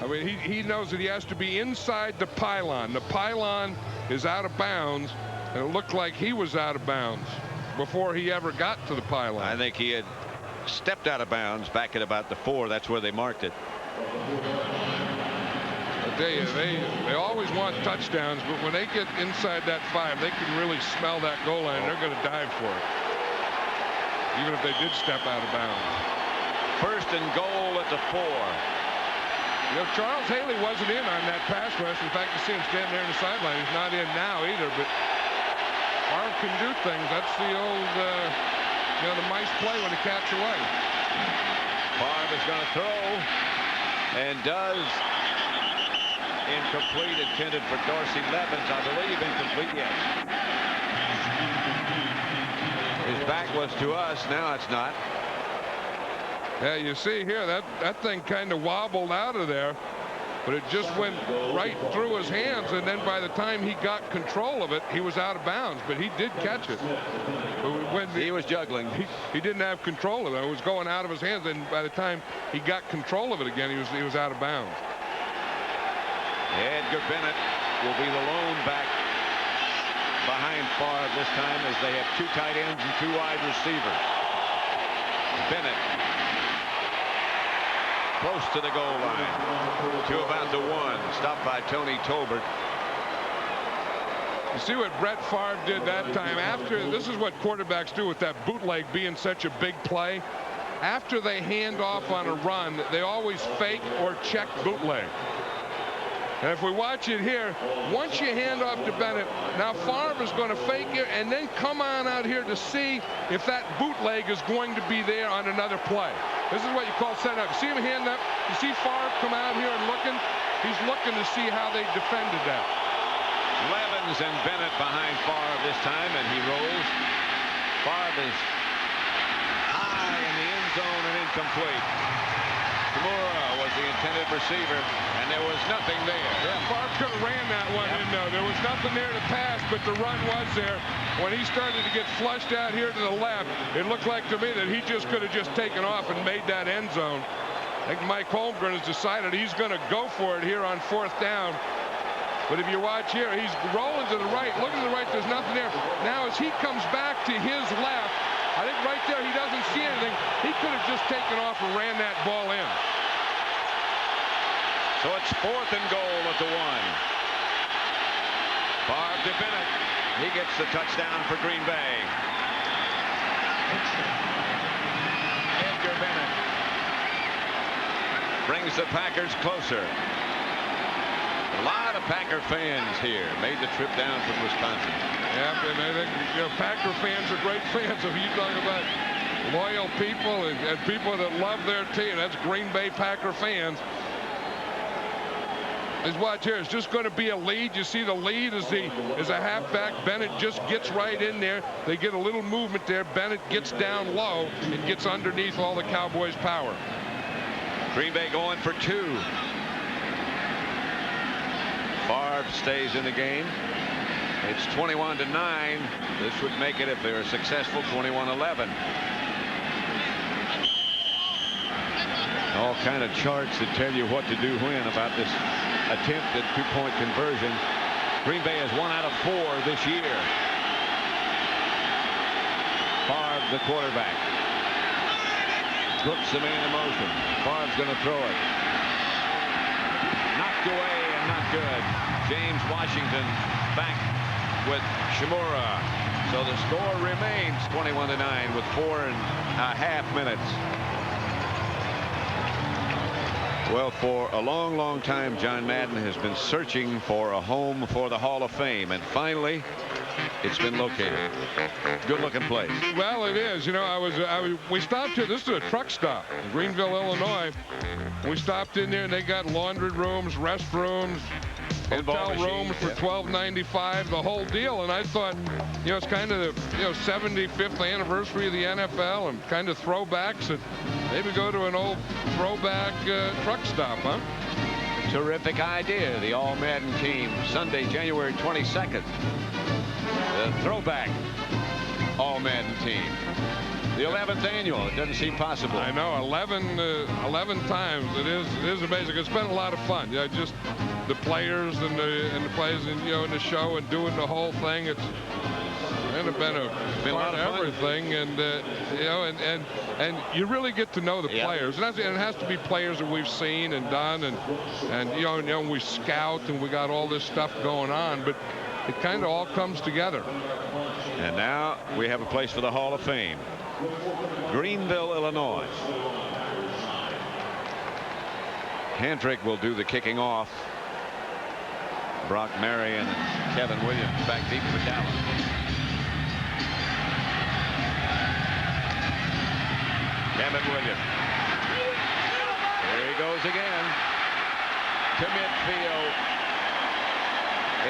I mean, he knows that he has to be inside the pylon. The pylon is out of bounds, and it looked like he was out of bounds before he ever got to the pylon. I think he had stepped out of bounds back at about the 4. That's where they marked it. They always want touchdowns, but when they get inside that 5, they can really smell that goal line. They're going to dive for it, even if they did step out of bounds. First and goal at the 4. You know, Charles Haley wasn't in on that pass rush. In fact, you see him standing there on the sideline. He's not in now either, but Favre can do things. That's the old, the mice play when the cat's away. Favre is going to throw, and does. Incomplete, intended for Dorsey Levens, I believe. Incomplete, yes. His back was to us. Now it's not. Yeah, you see here that thing kind of wobbled out of there, but it just went right through his hands, and then by the time he got control of it, he was out of bounds. But he did catch it. But when he was juggling, he didn't have control of it. It was going out of his hands, and by the time he got control of it again, he was out of bounds. Edgar Bennett will be the lone back behind Favre this time, as they have 2 tight ends and 2 wide receivers. Bennett close to the goal line, to about the 1, stopped by Tony Tolbert. You see what Brett Favre did that time. This is what quarterbacks do with that bootleg being such a big play. After they hand off on a run, they always fake or check bootleg. And if we watch it here, once you hand off to Bennett, now Favre is going to fake it and then come on out here to see if that bootleg is going to be there on another play. This is what you call setting up. See him hand up. You see Favre come out here and looking. He's looking to see how they defended that. Levens and Bennett behind Favre this time, and he rolls. Favre is high in the end zone and incomplete. Kimura was the intended receiver, and there was nothing there. Yeah, Favre could have ran that one in, though. There was nothing there to pass, but the run was there. When he started to get flushed out here to the left, it looked like to me that he just could have just taken off and made that end zone. I think Mike Holmgren has decided he's going to go for it here on 4th down. But if you watch here, he's rolling to the right, looking to the right, there's nothing there. Now as he comes back to his left, I think right there he doesn't see anything. He could have just taken off and ran that ball in. So it's 4th and goal at the 1. Favre to Bennett. He gets the touchdown for Green Bay. Edgar Bennett brings the Packers closer. A lot of Packer fans here made the trip down from Wisconsin. Yeah, and I think Packer fans are great fans. If you talk about loyal people and people that love their team, that's Green Bay Packer fans. Let's watch here. It's just going to be a lead. You see the lead is a halfback. Bennett just gets right in there. They get a little movement there. Bennett gets down low and gets underneath all the Cowboys' power. Green Bay going for 2. Favre stays in the game. It's 21-9. This would make it, if they were successful, 21-11. All kind of charts that tell you what to do when about this attempt at 2-point conversion. Green Bay has 1 out of 4 this year. Favre, the quarterback, puts the man in motion. Favre's going to throw it. Knocked away and not good. James Washington back with Shimura. So the score remains 21-9 with 4.5 minutes. Well, for a long, long time, John Madden has been searching for a home for the Hall of Fame, and finally, it's been located. Good-looking place. Well, it is. You know, we stopped here. This is a truck stop in Greenville, Illinois. We stopped in there, and they got laundry rooms, restrooms, hotel rooms for $12.95, the whole deal. And I thought, you know, it's kind of the 75th anniversary of the NFL and kind of throwbacks, and maybe go to an old throwback truck stop, huh? Terrific idea. The All Madden team, Sunday, January 22nd. The throwback All Madden team. The 11th annual. It doesn't seem possible. I know, 11 times. It is amazing. It's been a lot of fun. Yeah, just the players and the players, and in the show and doing the whole thing. It's been a part of everything, and and you really get to know the players, and it has to be players that we've seen and done, and we scout and we got all this stuff going on, but it kind of all comes together. And now we have a place for the Hall of Fame. Greenville, Illinois. Hendrick will do the kicking off. Brock Marion and Kevin Williams back deep for Dallas. Kevin Williams. Here he goes again. To midfield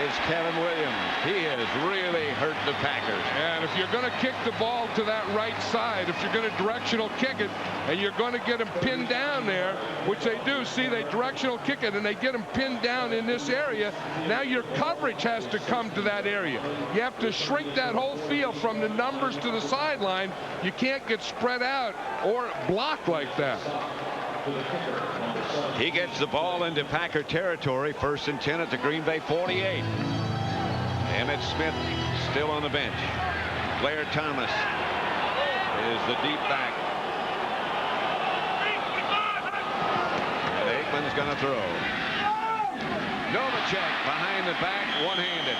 is Kevin Williams. He has really hurt the Packers. And if you're going to kick the ball to that right side, if you're going to directional kick it, and you're going to get them pinned down there, which they do. See, they directional kick it, and they get them pinned down in this area. Now your coverage has to come to that area. You have to shrink that whole field from the numbers to the sideline. You can't get spread out or blocked like that. He gets the ball into Packer territory. 1st and 10 at the Green Bay 48. Emmitt Smith still on the bench. Blair Thomas is the deep back. And Aikman's going to throw. Novacek behind the back, one-handed.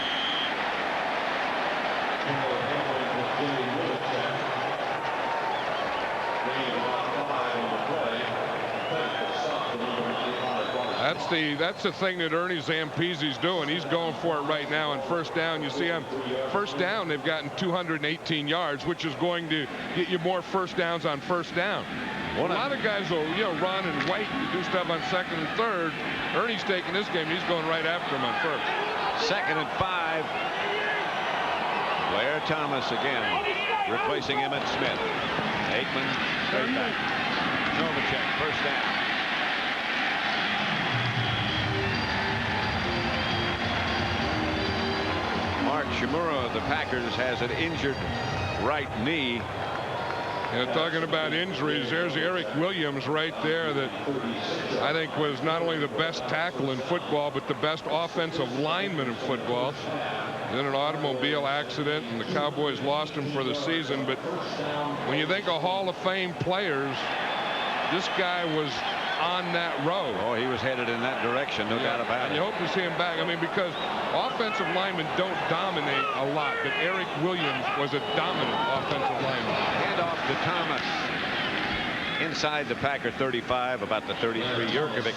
That's the thing that Ernie Zampese's doing. He's going for it right now on 1st down. You see him, 1st down, they've gotten 218 yards, which is going to get you more 1st downs on 1st down. A lot of guys will run and wait to do stuff on 2nd and 3rd. Ernie's taking this game. He's going right after him on 1st. 2nd and 5. Blair Thomas again replacing Emmitt Smith. Aikman straight back. Novacek 1st down. Mark Shimura of the Packers has an injured right knee. Talking about injuries, there's Eric Williams right there that I think was not only the best tackle in football, but the best offensive lineman in football. In an automobile accident, and the Cowboys lost him for the season. But when you think of Hall of Fame players, this guy was on that road. Oh, he was headed in that direction, no doubt about it. And you hope to see him back. I mean, because offensive linemen don't dominate a lot, but Eric Williams was a dominant offensive lineman. Hand off to Thomas. Inside the Packer 35, about the 33. Jurkovic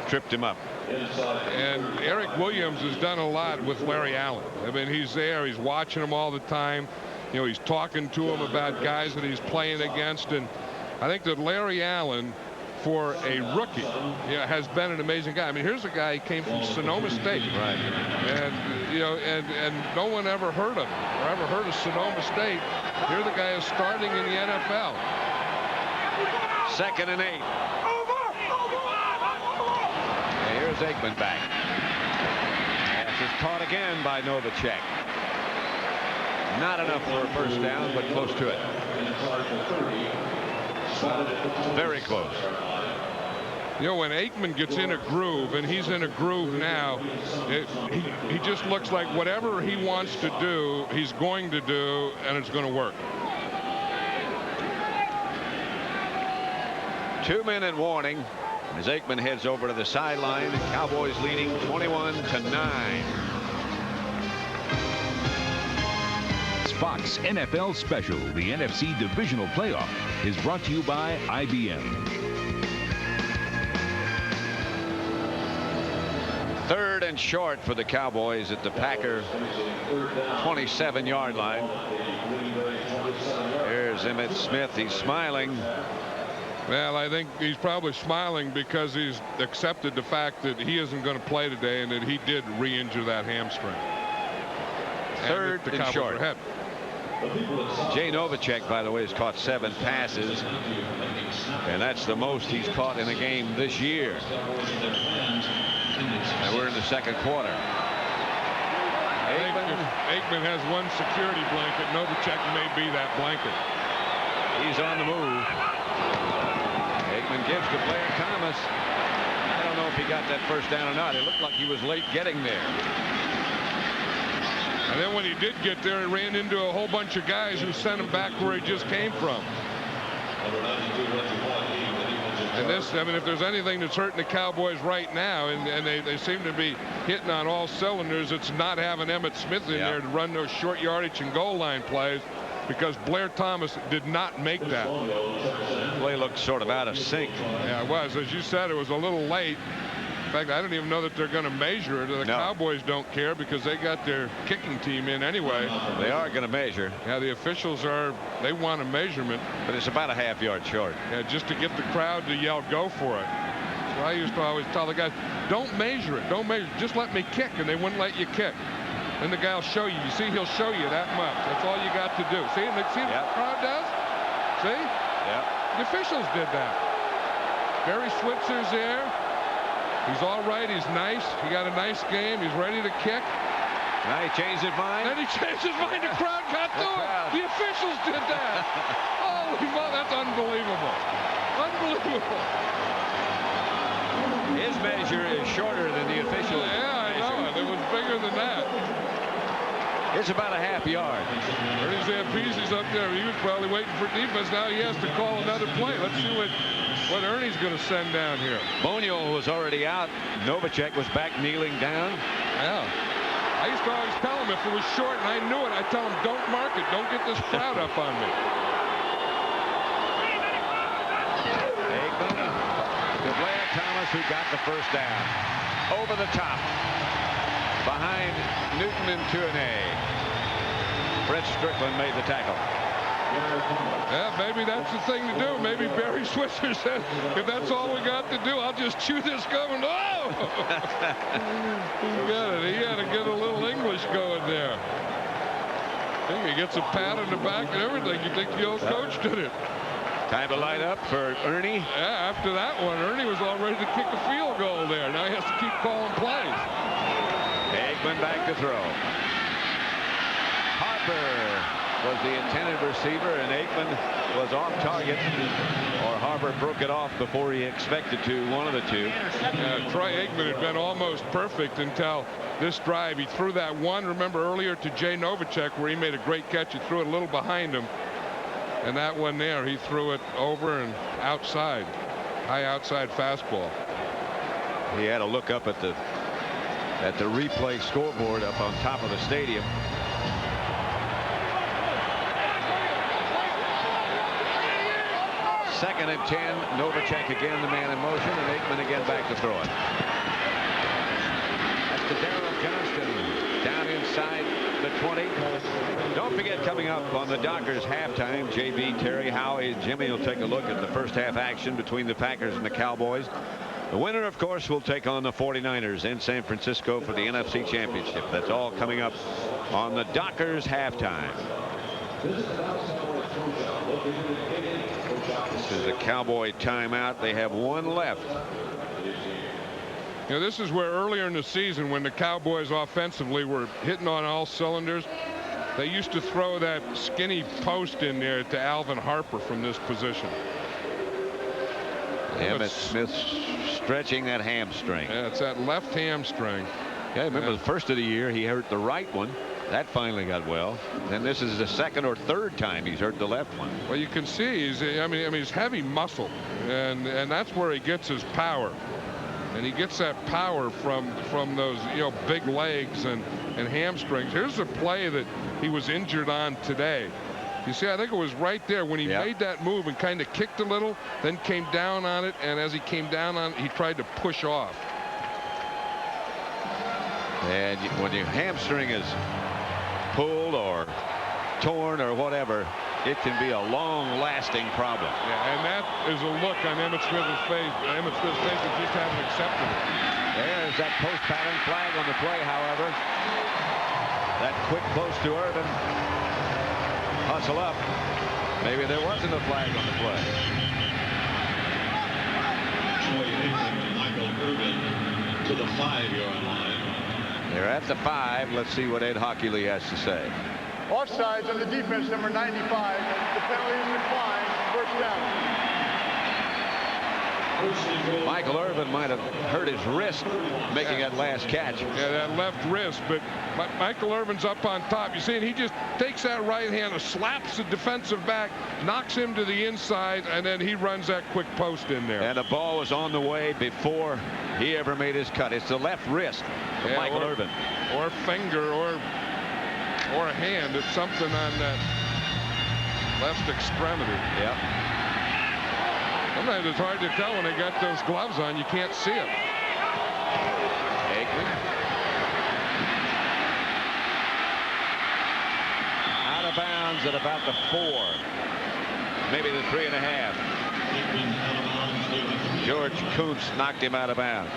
tripped him up. And Eric Williams has done a lot with Larry Allen. I mean, he's there. He's watching him all the time. He's talking to him about guys that he's playing against. And I think that Larry Allen, for a rookie, has been an amazing guy. I mean, here's a guy who came from Sonoma State. Right. And, and no one ever heard of him or ever heard of Sonoma State. Here the guy is starting in the NFL. 2nd and 8. And here's Aikman back. Pass is caught again by Novacek. Not enough for a 1st down, but close to it. Very close. When Aikman gets in a groove, and he's in a groove now, he just looks like whatever he wants to do, he's going to do, and it's going to work. 2-minute warning as Aikman heads over to the sideline. Cowboys leading 21-9. Fox NFL Special, the NFC Divisional Playoff, is brought to you by IBM. 3rd and short for the Cowboys at the Packer 27-yard line. Here's Emmitt Smith. He's smiling. Well, I think he's probably smiling because he's accepted the fact that he isn't going to play today and that he did re-injure that hamstring. 3rd and short. Jay Novacek, by the way, has caught 7 passes, and that's the most he's caught in a game this year. And we're in the 2nd quarter. I think if Aikman has one security blanket, Novacek may be that blanket. He's on the move. Aikman gives to Blair Thomas. I don't know if he got that first down or not. It looked like he was late getting there. And then when he did get there, he ran into a whole bunch of guys who sent him back where he just came from. And this, I mean, if there's anything that's hurting the Cowboys right now, and they seem to be hitting on all cylinders, it's not having Emmitt Smith in there to run those short yardage and goal line plays, because Blair Thomas did not make that. Play looked sort of out of sync. Yeah, it was. As you said, it was a little late. In fact, I don't even know that they're going to measure it. The Cowboys don't care because they got their kicking team in anyway. They are going to measure. Yeah, the officials are. They want a measurement. But it's about a half-yard short. Yeah, just to get the crowd to yell, go for it. So I used to always tell the guys, don't measure it. Don't measure it. Just let me kick. And they wouldn't let you kick. Then the guy will show you. You see, he'll show you that much. That's all you got to do. See, what the crowd does? See? Yeah. The officials did that. Barry Switzer's there. He's all right. He's nice. He got a nice game. He's ready to kick. Now he changed his mind. Then he changed his mind. The crowd got to it. The officials did that. Holy moly, that's unbelievable. Unbelievable. His measure is shorter than the official. Yeah, I know it. It was bigger than that. It's about a half yard. Ernie Zampese's up there. He was probably waiting for defense. Now he has to call another play. Let's see what Ernie's going to send down here. Bonio was already out. Novacek was back kneeling down. Yeah. I used to always tell him if it was short and I knew it, I'd tell him, don't mark it. Don't get this crowd up on me. Aikman to Blair Thomas, who got the first down. Over the top. Behind Newton and Tournay. Brett Strickland made the tackle. Yeah, maybe that's the thing to do. Maybe Barry Switzer said, if that's all we got to do, I'll just chew this gum. Oh! He had to get a little English going there. I think he gets a pat on the back and everything. You think the old coach did it. Time to light up for Ernie. Yeah, after that one, Ernie was all ready to kick a field goal there. Now he has to keep calling plays. Aikman back to throw. Harper was the intended receiver, and Aikman was off target, or Harper broke it off before he expected to. One of the two. Troy Aikman had been almost perfect until this drive. He threw that one, remember earlier, to Jay Novacek, where he made a great catch. He threw it a little behind him, and that one there, he threw it over and outside, high outside fastball. He had to look up at the replay scoreboard up on top of the stadium. Second and 10. Novacek again, the man in motion, and Aikman again back to throw it. That's to Darrell Johnston down inside the 20. Don't forget, coming up on the Dockers halftime, JB, Terry, Howie, and Jimmy will take a look at the first half action between the Packers and the Cowboys. The winner, of course, will take on the 49ers in San Francisco for the NFC Championship. That's all coming up on the Dockers halftime. This is a Cowboy timeout. They have one left. You know, this is where earlier in the season, when the Cowboys offensively were hitting on all cylinders, they used to throw that skinny post in there to Alvin Harper from this position. Emmitt Smith stretching that hamstring. Yeah, it's that left hamstring. Yeah, remember the first of the year he hurt the right one. That finally got well. Then this is the second or third time he's hurt the left one. Well, you can see he's heavy muscle, and that's where he gets his power. And he gets that power from those big legs and hamstrings. Here's a play that he was injured on today. You see, I think it was right there when he made that move and kind of kicked a little, then came down on it, and as he came down on it, he tried to push off. And when your hamstring is pulled or torn or whatever, it can be a long-lasting problem. Yeah, and that is a look on Emmitt Smith's face. Emmitt Smith's face that just haven't accepted it. There's that post-pattern flag on the play, however. That quick close to Urban. Hustle up. Maybe there wasn't a flag on the play. Troy Aikman, Michael Urban to the 5-yard line. They're at the 5. Let's see what Ed Hockley has to say. Offsides on the defense, number 95. The penalty is declined. first down. Michael Irvin might have hurt his wrist making that last catch. Yeah, that left wrist, but Michael Irvin's up on top. You see, and he just takes that right hand and slaps the defensive back, knocks him to the inside, and then he runs that quick post in there. And the ball was on the way before he ever made his cut. It's the left wrist of Michael Irvin. Or finger or a hand. It's something on that left extremity. Yeah. Sometimes it's hard to tell when they got those gloves on. You can't see it. Aikman. Out of bounds at about the 4. Maybe the 3.5. George Kuntz knocked him out of bounds.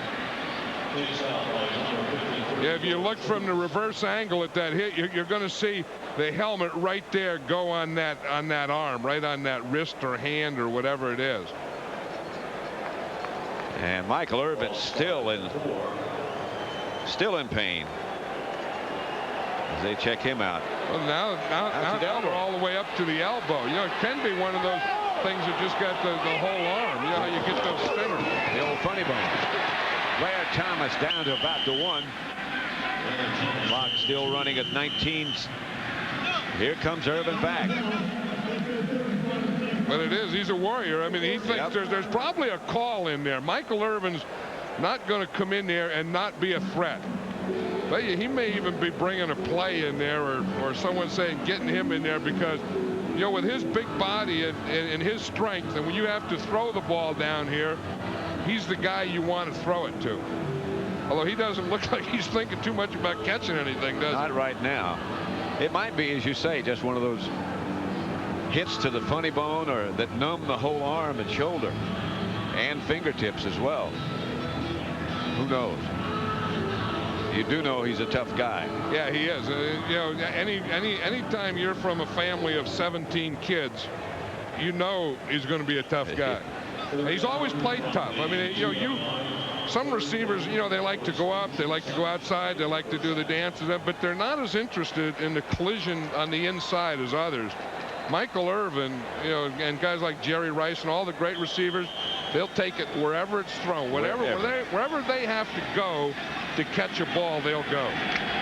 Yeah, if you look from the reverse angle at that hit, you're going to see the helmet right there go on that arm, right on that wrist or hand or whatever it is. And Michael Irvin still in pain as they check him out. Well, now they're all the way up to the elbow. You know, it can be one of those things that just got the whole arm. You know how you get those stingers. The old funny bone. Blair Thomas down to about the 1. Clock still running at 19. Here comes Irvin back. But it is. He's a warrior. I mean, he thinks there's probably a call in there. Michael Irvin's not going to come in there and not be a threat. But he may even be bringing a play in there, or someone saying getting him in there, because, you know, with his big body and his strength, and when you have to throw the ball down here, he's the guy you want to throw it to. Although he doesn't look like he's thinking too much about catching anything, does he? Not right now. It might be, as you say, just one of those hits to the funny bone, or that numb the whole arm and shoulder and fingertips as well. Who knows? You do know he's a tough guy. Yeah, he is. You know, anytime you're from a family of 17 kids, you know he's going to be a tough guy. And he's always played tough. I mean, you know, some receivers, you know, they like to go up, they like to go outside, they like to do the dances, but they're not as interested in the collision on the inside as others. Michael Irvin, you know, and guys like Jerry Rice and all the great receivers, they'll take it wherever it's thrown. Wherever they have to go to catch a ball, they'll go.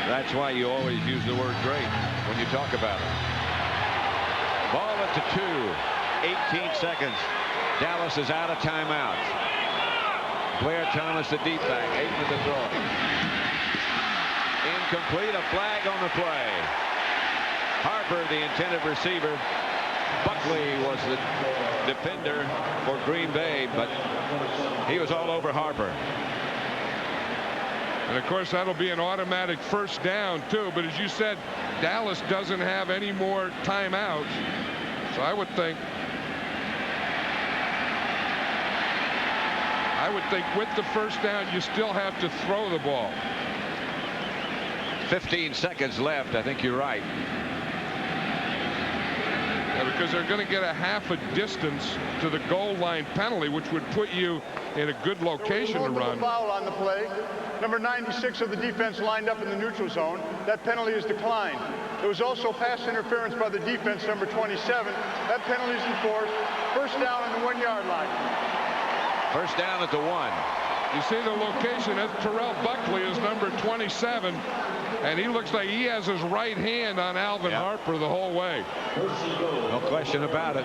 That's why you always use the word great when you talk about it. Ball at the 2. 18 seconds. Dallas is out of timeouts. Blair Thomas, the deep back. Aikman to throw. Incomplete. A flag on the play. Harper, the intended receiver. Buckley was the defender for Green Bay, but he was all over Harper. And of course, that'll be an automatic first down too. But as you said, Dallas doesn't have any more timeouts, so I would think with the first down, you still have to throw the ball. 15 seconds left. I think you're right. Yeah, because they're going to get a half a distance to the goal line penalty, which would put you in a good location to run. Foul on the play. Number 96 of the defense lined up in the neutral zone. That penalty is declined. There was also pass interference by the defense, number 27. That penalty is enforced. First down on the 1-yard line. First down at the 1. You see the location. That's Terrell Buckley is number 27, and he looks like he has his right hand on Alvin Harper the whole way. No question about it.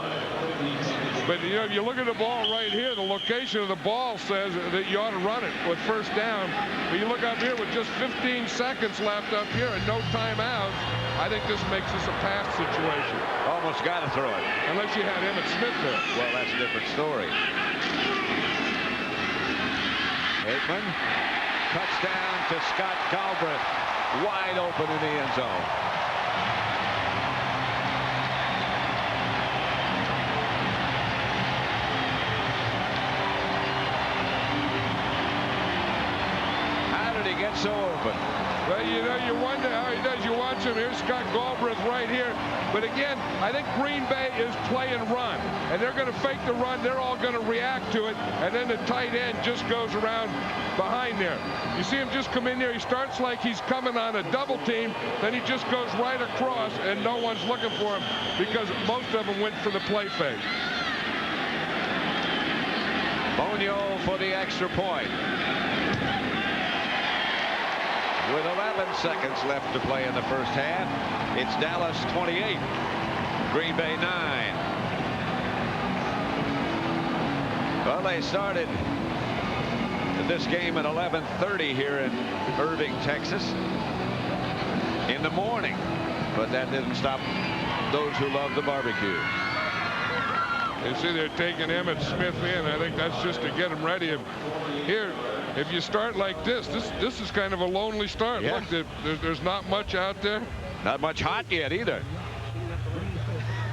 But you know, if you look at the ball right here, the location of the ball says that you ought to run it with first down. But you look up here with just 15 seconds left up here and no timeouts. I think this makes this a pass situation. Almost got to throw it. Unless you had Emmitt Smith there. Well, that's a different story. Aikman cuts down to Scott Galbraith, wide open in the end zone. How did he get so open? Well, you know, you wonder how he does. You watch him. Here's Scott Galbraith right here. But again, I think Green Bay is play and run. And they're going to fake the run. They're all going to react to it. And then the tight end just goes around behind there. You see him just come in there. He starts like he's coming on a double team. Then he just goes right across, and no one's looking for him because most of them went for the play fake. Ponyo for the extra point. With 11 seconds left to play in the first half, it's Dallas 28, Green Bay 9. Well, they started this game at 11:30 here in Irving, Texas in the morning, but that didn't stop those who love the barbecue. You see they're taking Emmitt Smith in. I think that's just to get him ready. Here, if you start like this is kind of a lonely start. Yeah. Look, there's not much out there. Not much hot yet either.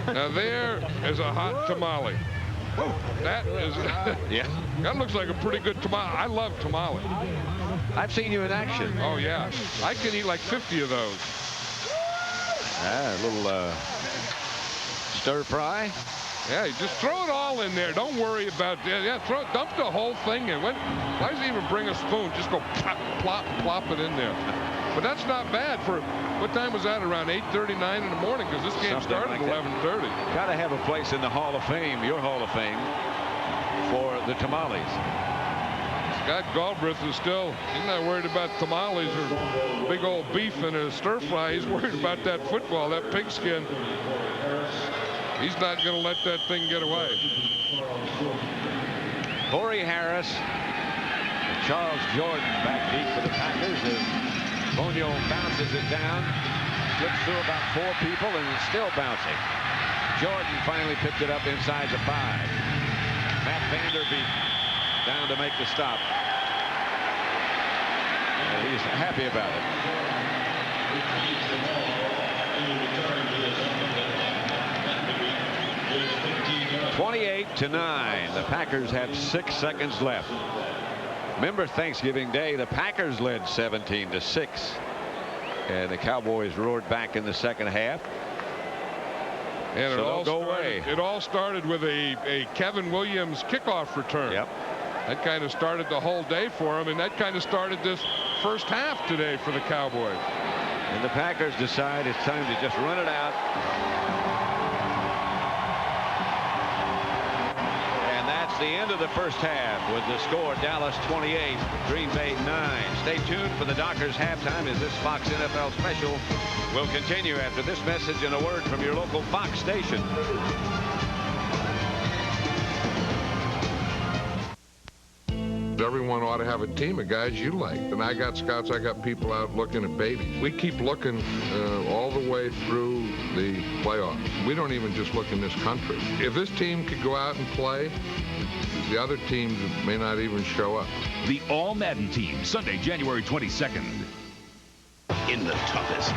Now there is a hot tamale. That is, Yeah. That looks like a pretty good tamale. I love tamale. I've seen you in action. Oh yeah, I can eat like 50 of those. A little stir fry. Yeah, you just throw it all in there. Don't worry about that. Yeah, dump the whole thing in. Why does he even bring a spoon? Just go plop, plop, plop it in there. But that's not bad for, what time was that? Around 8:39 in the morning, because this game started at 11:30. Got to have a place in the Hall of Fame, your Hall of Fame, for the tamales. Scott Galbraith is still, he's not worried about tamales or big old beef and a stir fry. He's worried about that football, that pigskin. He's not going to let that thing get away. Corey Harris, Charles Jordan back deep for the Packers. Ponyo bounces it down, slips through about 4 people, and is still bouncing. Jordan finally picked it up inside the 5. Matt Vanderbeek down to make the stop. And he's happy about it. 28-9. The Packers have 6 seconds left. Remember Thanksgiving Day, the Packers led 17-6. And the Cowboys roared back in the second half. And it all started with a Kevin Williams kickoff return. Yep. That kind of started the whole day for him, and that kind of started this first half today for the Cowboys. And the Packers decide it's time to just run it out. And that's the end of the first half with the score Dallas 28, Green Bay 9. Stay tuned for the Dockers halftime as this Fox NFL special will continue after this message and a word from your local Fox station. Everyone ought to have a team of guys you like. And I got scouts, I got people out looking at babies. We keep looking all the way through the playoffs. We don't even just look in this country. If this team could go out and play, the other teams may not even show up. The All Madden Team, Sunday, January 22nd. In the toughest,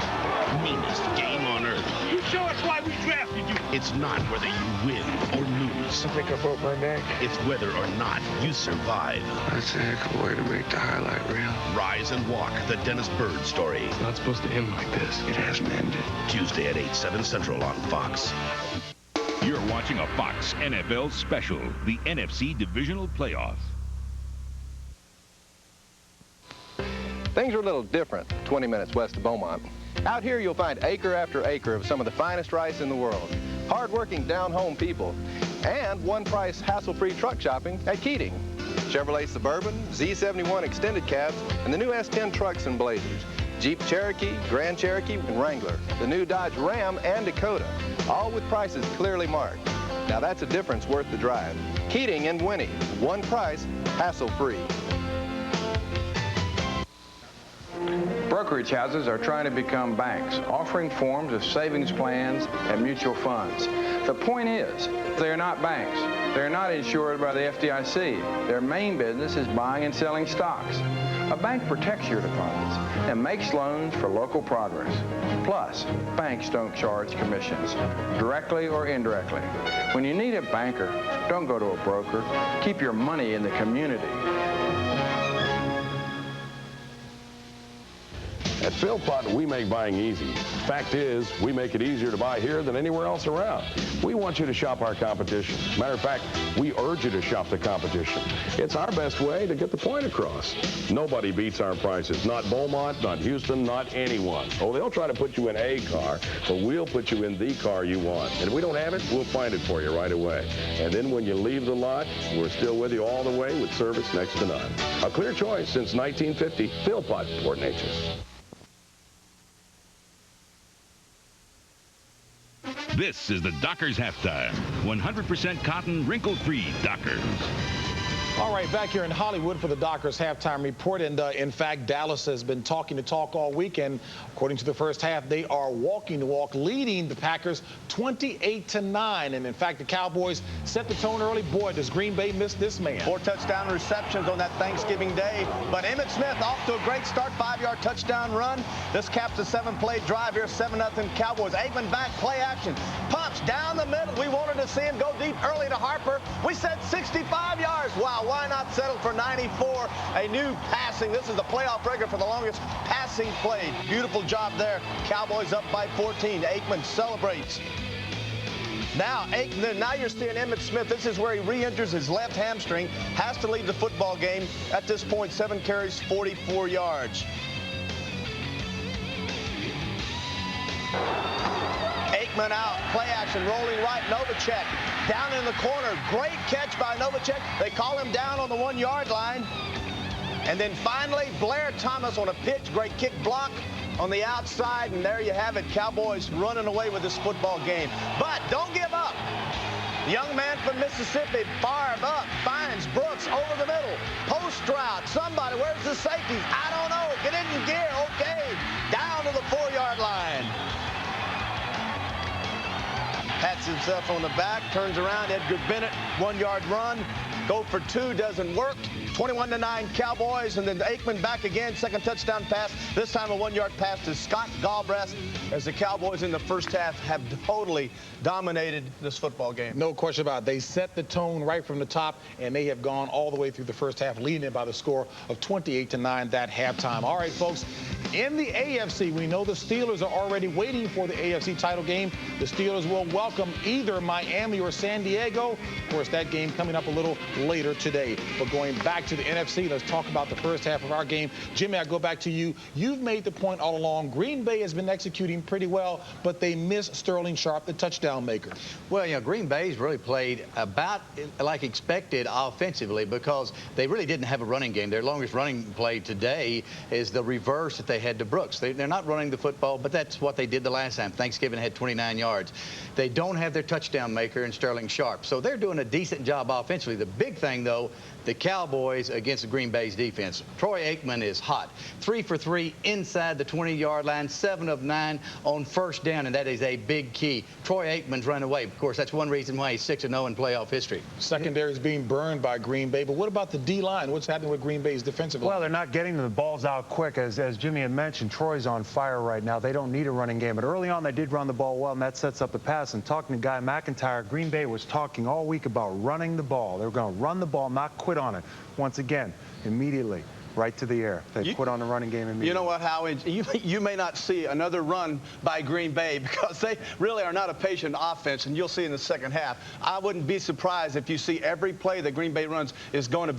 meanest game on earth. You show us why we drafted you. It's not whether you win or lose. I think I broke my neck. It's whether or not you survive. That's a heck of a way to make the highlight reel. Rise and Walk, the Dennis Byrd story. It's not supposed to end like this. It hasn't ended. Tuesday at 8, 7 Central on Fox. You're watching a Fox NFL special, the NFC Divisional Playoff. Things are a little different 20 minutes west of Beaumont. Out here you'll find acre after acre of some of the finest rice in the world, hard-working down-home people, and one-price hassle-free truck shopping at Keating. Chevrolet Suburban, Z71 extended cabs, and the new S10 trucks and Blazers. Jeep Cherokee, Grand Cherokee, and Wrangler. The new Dodge Ram and Dakota, all with prices clearly marked. Now that's a difference worth the drive. Keating and Winnie, one price, hassle-free. Brokerage houses are trying to become banks, offering forms of savings plans and mutual funds. The point is, they are not banks. They're not insured by the FDIC. Their main business is buying and selling stocks. A bank protects your deposits and makes loans for local progress. Plus, banks don't charge commissions, directly or indirectly. When you need a banker, don't go to a broker. Keep your money in the community. At Philpott, we make buying easy. Fact is, we make it easier to buy here than anywhere else around. We want you to shop our competition. Matter of fact, we urge you to shop the competition. It's our best way to get the point across. Nobody beats our prices. Not Beaumont, not Houston, not anyone. Oh, they'll try to put you in a car, but we'll put you in the car you want. And if we don't have it, we'll find it for you right away. And then when you leave the lot, we're still with you all the way with service next to none. A clear choice since 1950, Philpott, Port Neches. This is the Dockers Halftime. 100% cotton, wrinkle-free Dockers. All right, back here in Hollywood for the Dockers halftime report. And in fact, Dallas has been talking the talk all weekend. According to the first half, they are walking the walk, leading the Packers 28-9. And in fact, the Cowboys set the tone early. Boy, does Green Bay miss this man. 4 touchdown receptions on that Thanksgiving Day. But Emmitt Smith off to a great start, 5-yard touchdown run. This caps a 7-play drive here, 7-0 Cowboys. Aikman back, play action. Punch down the middle. We wanted to see him go deep early to Harper. We said 65 yards. Wow. Why not settle for 94? A new passing. This is the playoff record for the longest passing played. Beautiful job there. Cowboys up by 14. Aikman celebrates. Now you're seeing Emmitt Smith. This is where he re-injures his left hamstring. Has to leave the football game. At this point, 7 carries, 44 yards. Aikman out, play action, rolling right, Novacek down in the corner. Great catch by Novacek. They call him down on the 1-yard line. And then finally, Blair Thomas on a pitch, great kick block on the outside. And there you have it, Cowboys running away with this football game. But don't give up. The young man from Mississippi, Favre up, finds Brooks over the middle. Post route, somebody, where's the safeties? I don't know, get in gear, okay. Down to the 4-yard line. Pats himself on the back, turns around, Edgar Bennett, 1-yard run. Go for 2, doesn't work. 21-9 Cowboys, and then Aikman back again, second touchdown pass. This time a 1-yard pass to Scott Galbraith, as the Cowboys in the first half have totally dominated this football game. No question about it. They set the tone right from the top, and they have gone all the way through the first half, leading it by the score of 28-9 that halftime. All right, folks, in the AFC, we know the Steelers are already waiting for the AFC title game. The Steelers will welcome either Miami or San Diego. Of course, that game coming up a little later today. But going back to the NFC, let's talk about the first half of our game. Jimmy, I go back to you. You've made the point all along. Green Bay has been executing pretty well, but they miss Sterling Sharp, the touchdown maker. Well, you know, Green Bay's really played about like expected offensively because they really didn't have a running game. Their longest running play today is the reverse that they had to Brooks. They're not running the football, but that's what they did the last time. Thanksgiving had 29 yards. They don't have their touchdown maker in Sterling Sharp, so they're doing a decent job offensively. The big thing, though, the Cowboys against the Green Bay's defense. Troy Aikman is hot. 3 for 3 inside the 20-yard line, 7 of 9 on first down, and that is a big key. Troy Aikman's run away. Of course, that's one reason why he's 6-0 in playoff history. Secondary is being burned by Green Bay, but what about the D-line? What's happening with Green Bay's defensive line? Well, they're not getting the balls out quick. As Jimmy had mentioned, Troy's on fire right now. They don't need a running game, but early on they did run the ball well, and that sets up the pass. And talking to Guy McIntyre, Green Bay was talking all week about running the ball. They were going to run the ball, not quit on it. Once again, immediately, right to the air. They put on the running game immediately. You know what, Howard? You may not see another run by Green Bay because they really are not a patient offense, and you'll see in the second half. I wouldn't be surprised if you see every play that Green Bay runs is going to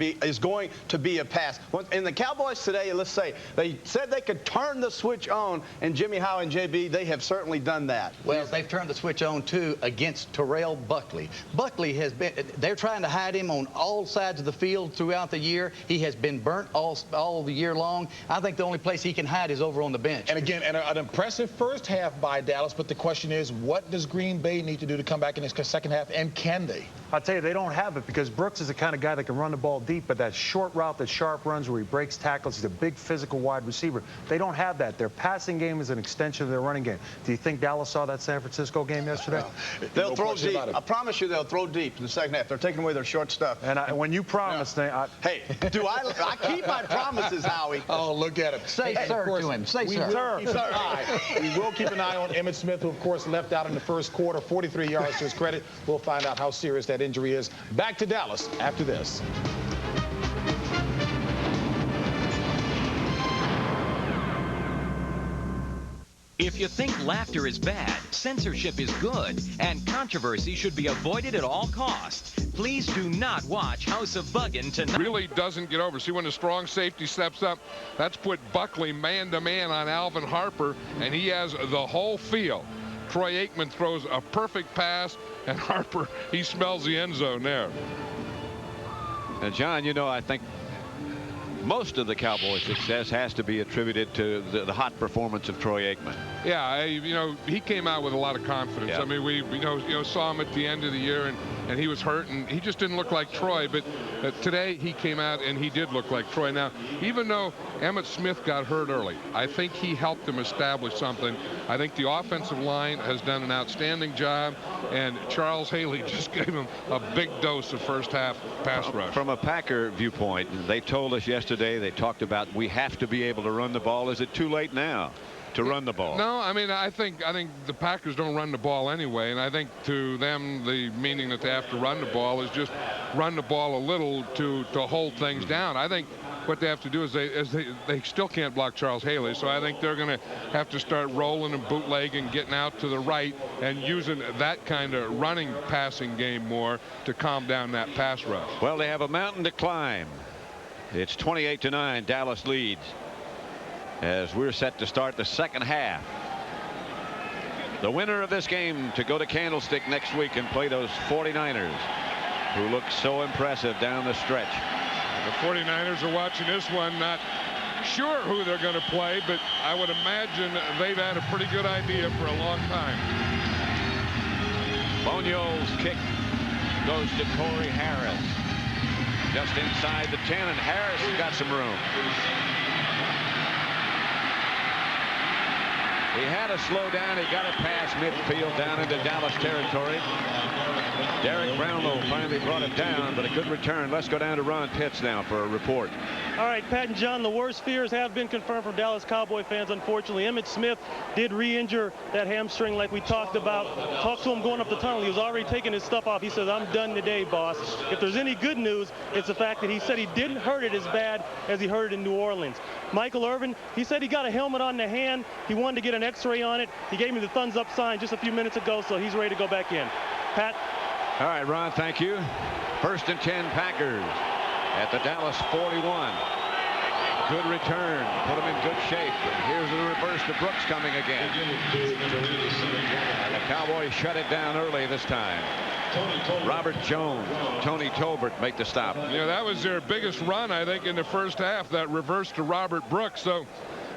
be a pass. In the Cowboys today, let's say, they said they could turn the switch on, and Jimmy Howe and JB, they have certainly done that. Well, they've turned the switch on, too, against Terrell Buckley. Buckley has been, they're trying to hide him on all sides of the field throughout the year. He has been burnt all the year long. I think the only place he can hide is over on the bench. And again, an impressive first half by Dallas, but the question is, what does Green Bay need to do to come back in this second half, and can they? I'll tell you, they don't have it because Brooks is the kind of guy that can run the ball deep, but that short route that Sharp runs where he breaks tackles, he's a big physical wide receiver. They don't have that. Their passing game is an extension of their running game. Do you think Dallas saw that San Francisco game yesterday? They'll throw deep. I promise you they'll throw deep in the second half. They're taking away their short stuff. And when you promise, hey, do I keep my promises, Howie. Oh, look at him. Say sir to him. Say sir. We will keep an eye on Emmitt Smith, who, of course, left out in the first quarter, 43 yards to his credit. We'll find out how serious that injury is. Back to Dallas after this. If you think laughter is bad, censorship is good, and controversy should be avoided at all costs, please do not watch House of Buggin' tonight. Really doesn't get over. See, when the strong safety steps up, that's put Buckley man-to-man on Alvin Harper, and he has the whole field. Troy Aikman throws a perfect pass, and Harper, he smells the end zone there. And John, you know, I think most of the Cowboys' success has to be attributed to the hot performance of Troy Aikman. Yeah, you know, he came out with a lot of confidence. Yeah. I mean, we saw him at the end of the year, and he was hurt, and he just didn't look like Troy. But today he came out and he did look like Troy. Now, even though Emmitt Smith got hurt early, I think he helped him establish something. I think the offensive line has done an outstanding job, and Charles Haley just gave him a big dose of first half pass rush. From a Packer viewpoint, they told us yesterday, they talked about we have to be able to run the ball. Is it too late now to run the ball? No, I mean, I think the Packers don't run the ball anyway, and I think to them the meaning that they have to run the ball is just run the ball a little to hold things down. I think what they have to do is they still can't block Charles Haley, so I think they're going to have to start rolling and bootlegging, getting out to the right, and using that kind of running passing game more to calm down that pass rush. Well, they have a mountain to climb. It's 28-9. Dallas leads as we're set to start the second half. The winner of this game to go to Candlestick next week and play those 49ers, who look so impressive down the stretch. The 49ers are watching this one, not sure who they're going to play, but I would imagine they've had a pretty good idea for a long time. Bonio's kick goes to Corey Harris. Just inside the 10, and Harris has got some room. He had to slow down. He got it past midfield down into Dallas territory. Derek Brownlow finally brought it down, but a good return. Let's go down to Ron Pitts now for a report. All right, Pat and John, the worst fears have been confirmed from Dallas Cowboy fans, unfortunately. Emmitt Smith did re-injure that hamstring like we talked about. Talked to him going up the tunnel. He was already taking his stuff off. He says, "I'm done today, boss." If there's any good news, it's the fact that he said he didn't hurt it as bad as he hurt it in New Orleans. Michael Irvin, he said he got a helmet on the hand. He wanted to get an x-ray on it. He gave me the thumbs up sign just a few minutes ago, so he's ready to go back in. Pat? All right, Ron, thank you. 1st and 10 Packers at the Dallas 41. Good return. Put them in good shape. And here's the reverse to Brooks coming again. And the Cowboys shut it down early this time. Robert Jones, Tony Tolbert make the stop. Yeah, that was their biggest run, I think, in the first half, that reverse to Robert Brooks. So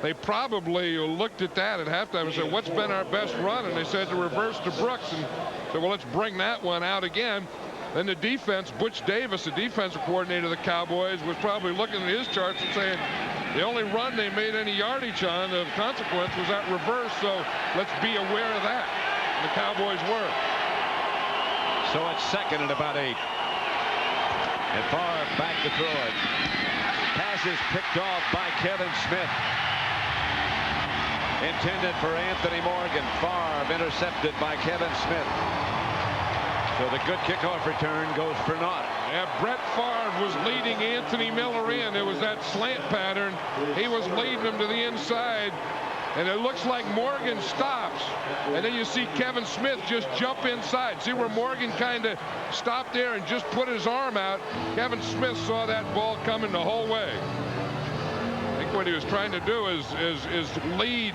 they probably looked at that at halftime and said, what's been our best run? And they said the reverse to Brooks. And said, well, let's bring that one out again. Then the defense, Butch Davis, the defensive coordinator of the Cowboys, was probably looking at his charts and saying the only run they made any yardage on of consequence was that reverse, so let's be aware of that. And the Cowboys were. So it's 2nd and about 8. And Favre back to throw it. Pass is picked off by Kevin Smith. Intended for Anthony Morgan. Favre intercepted by Kevin Smith. So the good kickoff return goes for naught. Yeah, Brett Favre was leading Anthony Miller in. It was that slant pattern. He was leading him to the inside. And it looks like Morgan stops. And then you see Kevin Smith just jump inside. See where Morgan kind of stopped there and just put his arm out. Kevin Smith saw that ball coming the whole way. I think what he was trying to do is lead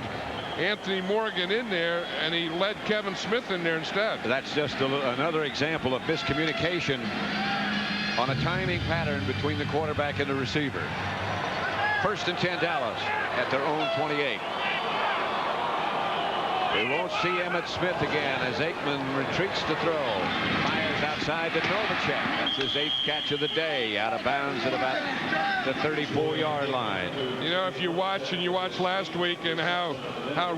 Anthony Morgan in there, and he led Kevin Smith in there instead. That's just another example of miscommunication on a timing pattern between the quarterback and the receiver. 1st and 10 Dallas at their own 28. We won't see Emmitt Smith again as Aikman retreats to throw. Fires outside to Novacek. That's his 8th catch of the day, out of bounds at about the 34-yard line. You know, if you watch, and you watched last week, and how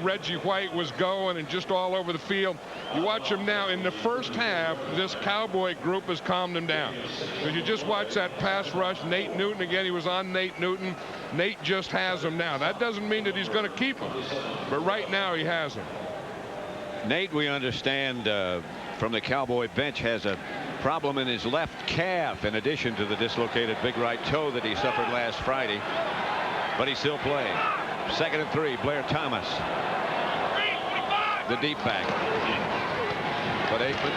Reggie White was going and just all over the field, you watch him now. In the first half, this Cowboy group has calmed him down. Because you just watch that pass rush. Nate Newton again. He was on Nate Newton. Nate just has him now. That doesn't mean that he's going to keep him, but right now he has him. Nate, we understand from the Cowboy bench, has a problem in his left calf in addition to the dislocated big right toe that he suffered last Friday, but he's still playing. 2nd and 3, Blair Thomas. the deep back. But Aikman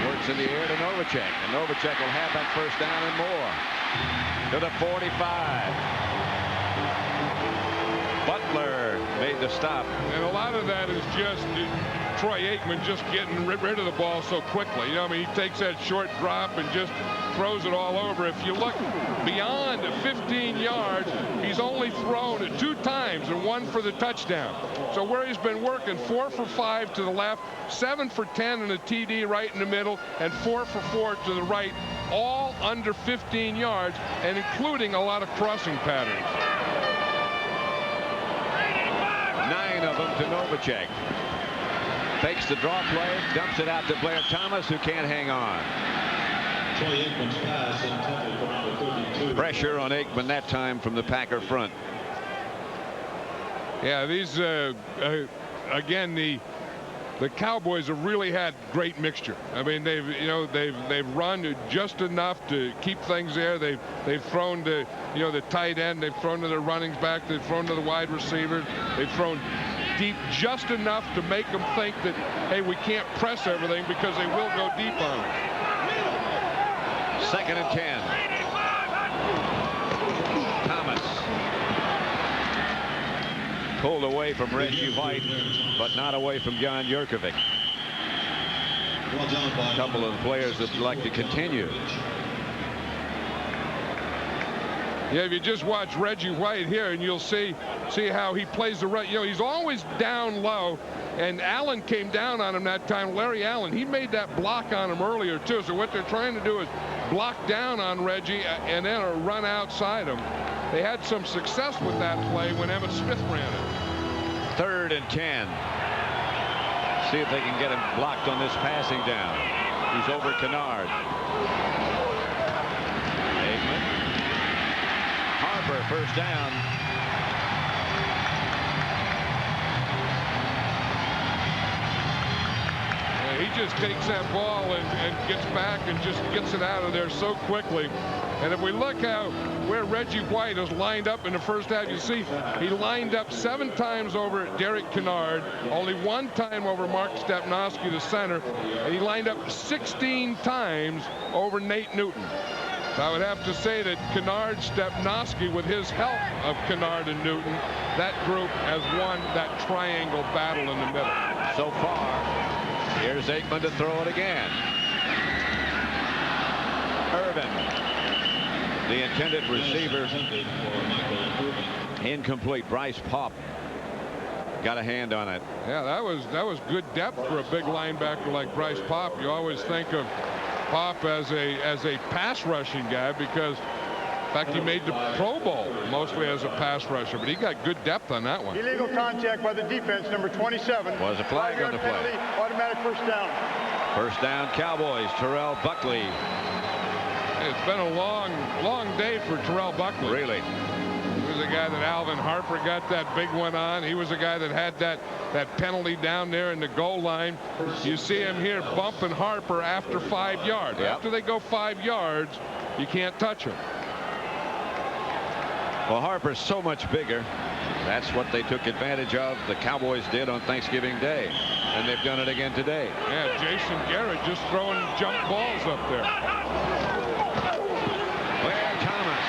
works in the air to Novacek, and Novacek will have that first down and more. To the 45. Butler made the stop. And a lot of that is just Troy Aikman just getting rid of the ball so quickly. You know, I mean, he takes that short drop and just throws it all over. If you look beyond 15 yards, he's only thrown it 2 times and 1 for the touchdown. So where he's been working, 4 for 5 to the left, 7 for 10 and a TD right in the middle, and 4 for 4 to the right, all under 15 yards, and including a lot of crossing patterns. 9 of them to Novacek. Fakes the draw play, dumps it out to Blair Thomas, who can't hang on. Pressure on Aikman that time from the Packer front. Yeah, these again, the Cowboys have really had great mixture. I mean, they've run just enough to keep things there. They've thrown to the tight end. They've thrown to the running back. They've thrown to the wide receiver. They've thrown deep just enough to make them think that, hey, we can't press everything, because they will go deep on it. 2nd and 10. Thomas pulled away from Reggie White, but not away from Jan Jurkovic. A couple of the players that would like to continue. Yeah, if you just watch Reggie White here, and you'll see how he plays the right. He's always down low, and Allen came down on him that time. Larry Allen, he made that block on him earlier too. So what they're trying to do is block down on Reggie and then run outside him. They had some success with that play when Emmitt Smith ran it. 3rd and 10. See if they can get him blocked on this passing down. He's over Kennard. Aikman. Harper, first down. He just takes that ball and gets back and just gets it out of there so quickly. And if we look where Reggie White is lined up in the first half, you see he lined up 7 times over Derek Kennard, only 1 time over Mark Stepnoski, the center, and he lined up 16 times over Nate Newton. So I would have to say that Kennard, Stepnoski, with his help of Kennard and Newton, that group has won that triangle battle in the middle. So far, here's Aikman to throw it again. Irvin, the intended receiver, incomplete. Bryce Popp got a hand on it. Yeah, that was good depth for a big linebacker like Bryce Popp. You always think of Popp as a pass rushing guy, because in fact he made the Pro Bowl mostly as a pass rusher, but he got good depth on that one. Illegal contact by the defense, number 27. Was a flag on the play. Penalty, automatic first down. First down, Cowboys. Terrell Buckley. It's been a long day for Terrell Buckley. Really. He was a guy that Alvin Harper got that big one on. He was a guy that had that penalty down there in the goal line. You see him here bumping Harper after 5 yards. Yep. After they go 5 yards, you can't touch him. Well, Harper's so much bigger. That's what they took advantage of. The Cowboys did on Thanksgiving Day, and they've done it again today. Yeah, Jason Garrett just throwing jump balls up there. Blair Thomas.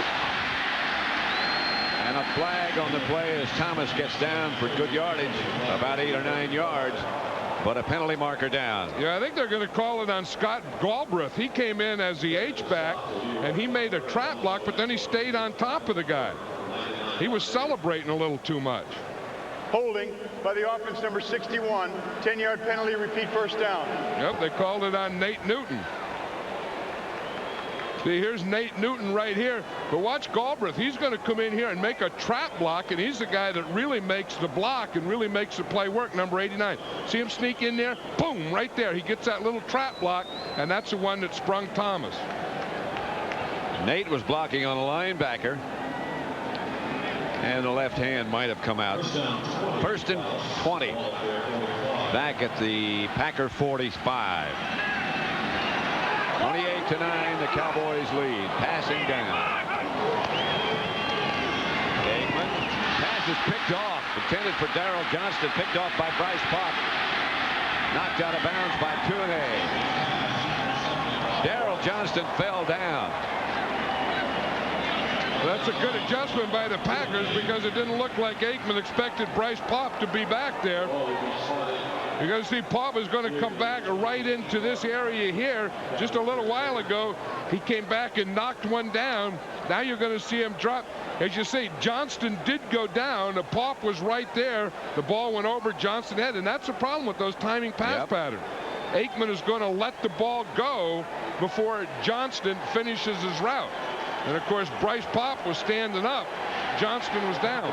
And a flag on the play as Thomas gets down for good yardage, about 8 or 9 yards, but a penalty marker down. Yeah, I think they're going to call it on Scott Galbraith. He came in as the H-back, and he made a trap block, but then he stayed on top of the guy. He was celebrating a little too much. Holding by the offense, number 61. 10-yard penalty, repeat first down. Yep, they called it on Nate Newton. See, here's Nate Newton right here. But watch Galbraith. He's going to come in here and make a trap block, and he's the guy that really makes the block and really makes the play work, number 89. See him sneak in there? Boom, right there. He gets that little trap block, and that's the one that sprung Thomas. Nate was blocking on a linebacker, and the left hand might have come out. First and 20. Back at the Packer 45. 28-9, the Cowboys lead. Passing down. Aikman. Pass is picked off. Intended for Darrell Johnston. Picked off by Bryce Popp. Knocked out of bounds by Cooney. Darryl Johnston fell down. That's a good adjustment by the Packers because it didn't look like Aikman expected Bryce Paup to be back there. You're going to see Paup is going to come back right into this area here. Just a little while ago, he came back and knocked one down. Now you're going to see him drop. As you see, Johnston did go down. The Paup was right there. The ball went over Johnston's head, and that's the problem with those timing pass patterns. Aikman is going to let the ball go before Johnston finishes his route. And, of course, Bryce Paup was standing up. Johnston was down.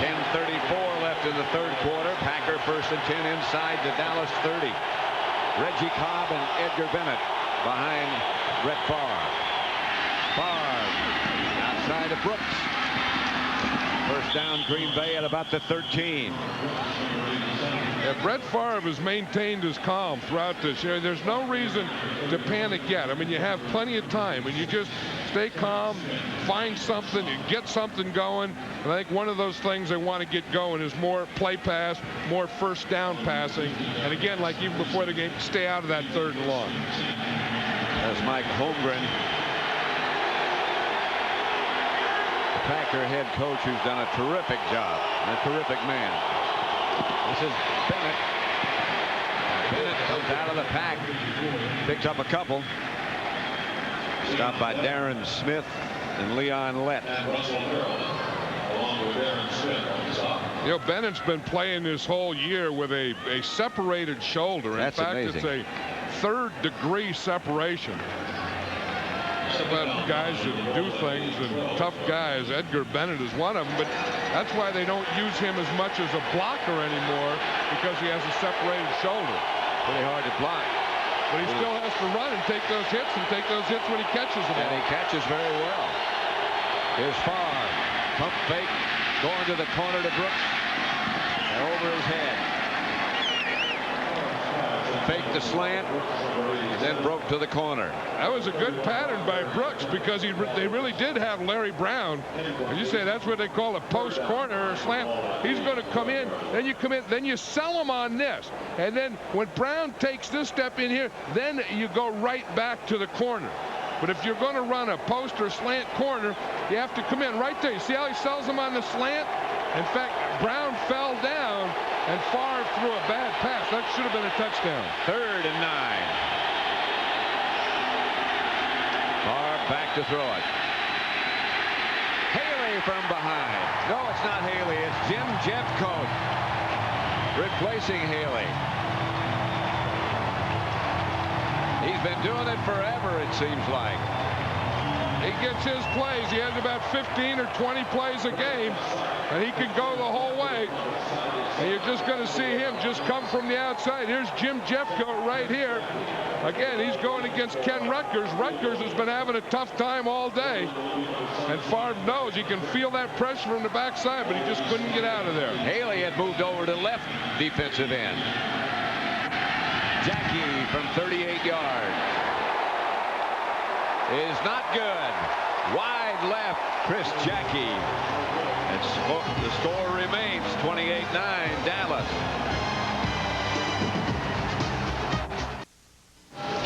10:34 left in the third quarter. Packer 1st and 10 inside the Dallas 30. Reggie Cobb and Edgar Bennett behind Brett Favre. Favre outside of Brooks. First down, Green Bay at about the 13. Yeah, Brett Favre has maintained his calm throughout this year. There's no reason to panic yet. I mean, you have plenty of time, and you just stay calm, find something, and get something going. And I think one of those things they want to get going is more play pass, more first down passing. And again, like even before the game, stay out of that 3rd and long. That's Mike Holmgren, the Packer head coach, who's done a terrific job, and a terrific man. This is Bennett. Bennett comes out of the pack, picks up a couple. Stopped by Darren Smith and Leon Lett. You know, Bennett's been playing this whole year with a separated shoulder. In fact, amazing. It's a 3rd-degree separation. But guys that do things and tough guys, Edgar Bennett is one of them, but that's why they don't use him as much as a blocker anymore, because he has a separated shoulder. Pretty hard to block. But he still has to run and take those hits when he catches the ball. And he catches very well. Here's Favre. Pump fake, going to the corner to Brooks. And over his head. Fake the slant, then broke to the corner. That was a good pattern by Brooks because they really did have Larry Brown. As you say, that's what they call a post corner or slant. He's going to come in, then you come in, then you sell him on this. And then when Brown takes this step in here, then you go right back to the corner. But if you're going to run a post or slant corner, you have to come in right there. You see how he sells him on the slant? In fact, Brown fell down, and Favre threw a bad pass. That should have been a touchdown. 3rd and 9. Favre back to throw it. Haley from behind. No, it's not Haley. It's Jim Jeffcoat replacing Haley. He's been doing it forever, it seems like. He gets his plays. He has about 15 or 20 plays a game, and he can go the whole way. And you're just going to see him just come from the outside. Here's Jim Jeffcoat right here. Again, he's going against Ken Rutgers. Rutgers has been having a tough time all day. And Favre knows he can feel that pressure from the backside, but he just couldn't get out of there. Haley had moved over to left defensive end. Jackie from 38 yards. Is not good. Wide left, Chris Jackie. And the score remains 28-9 Dallas.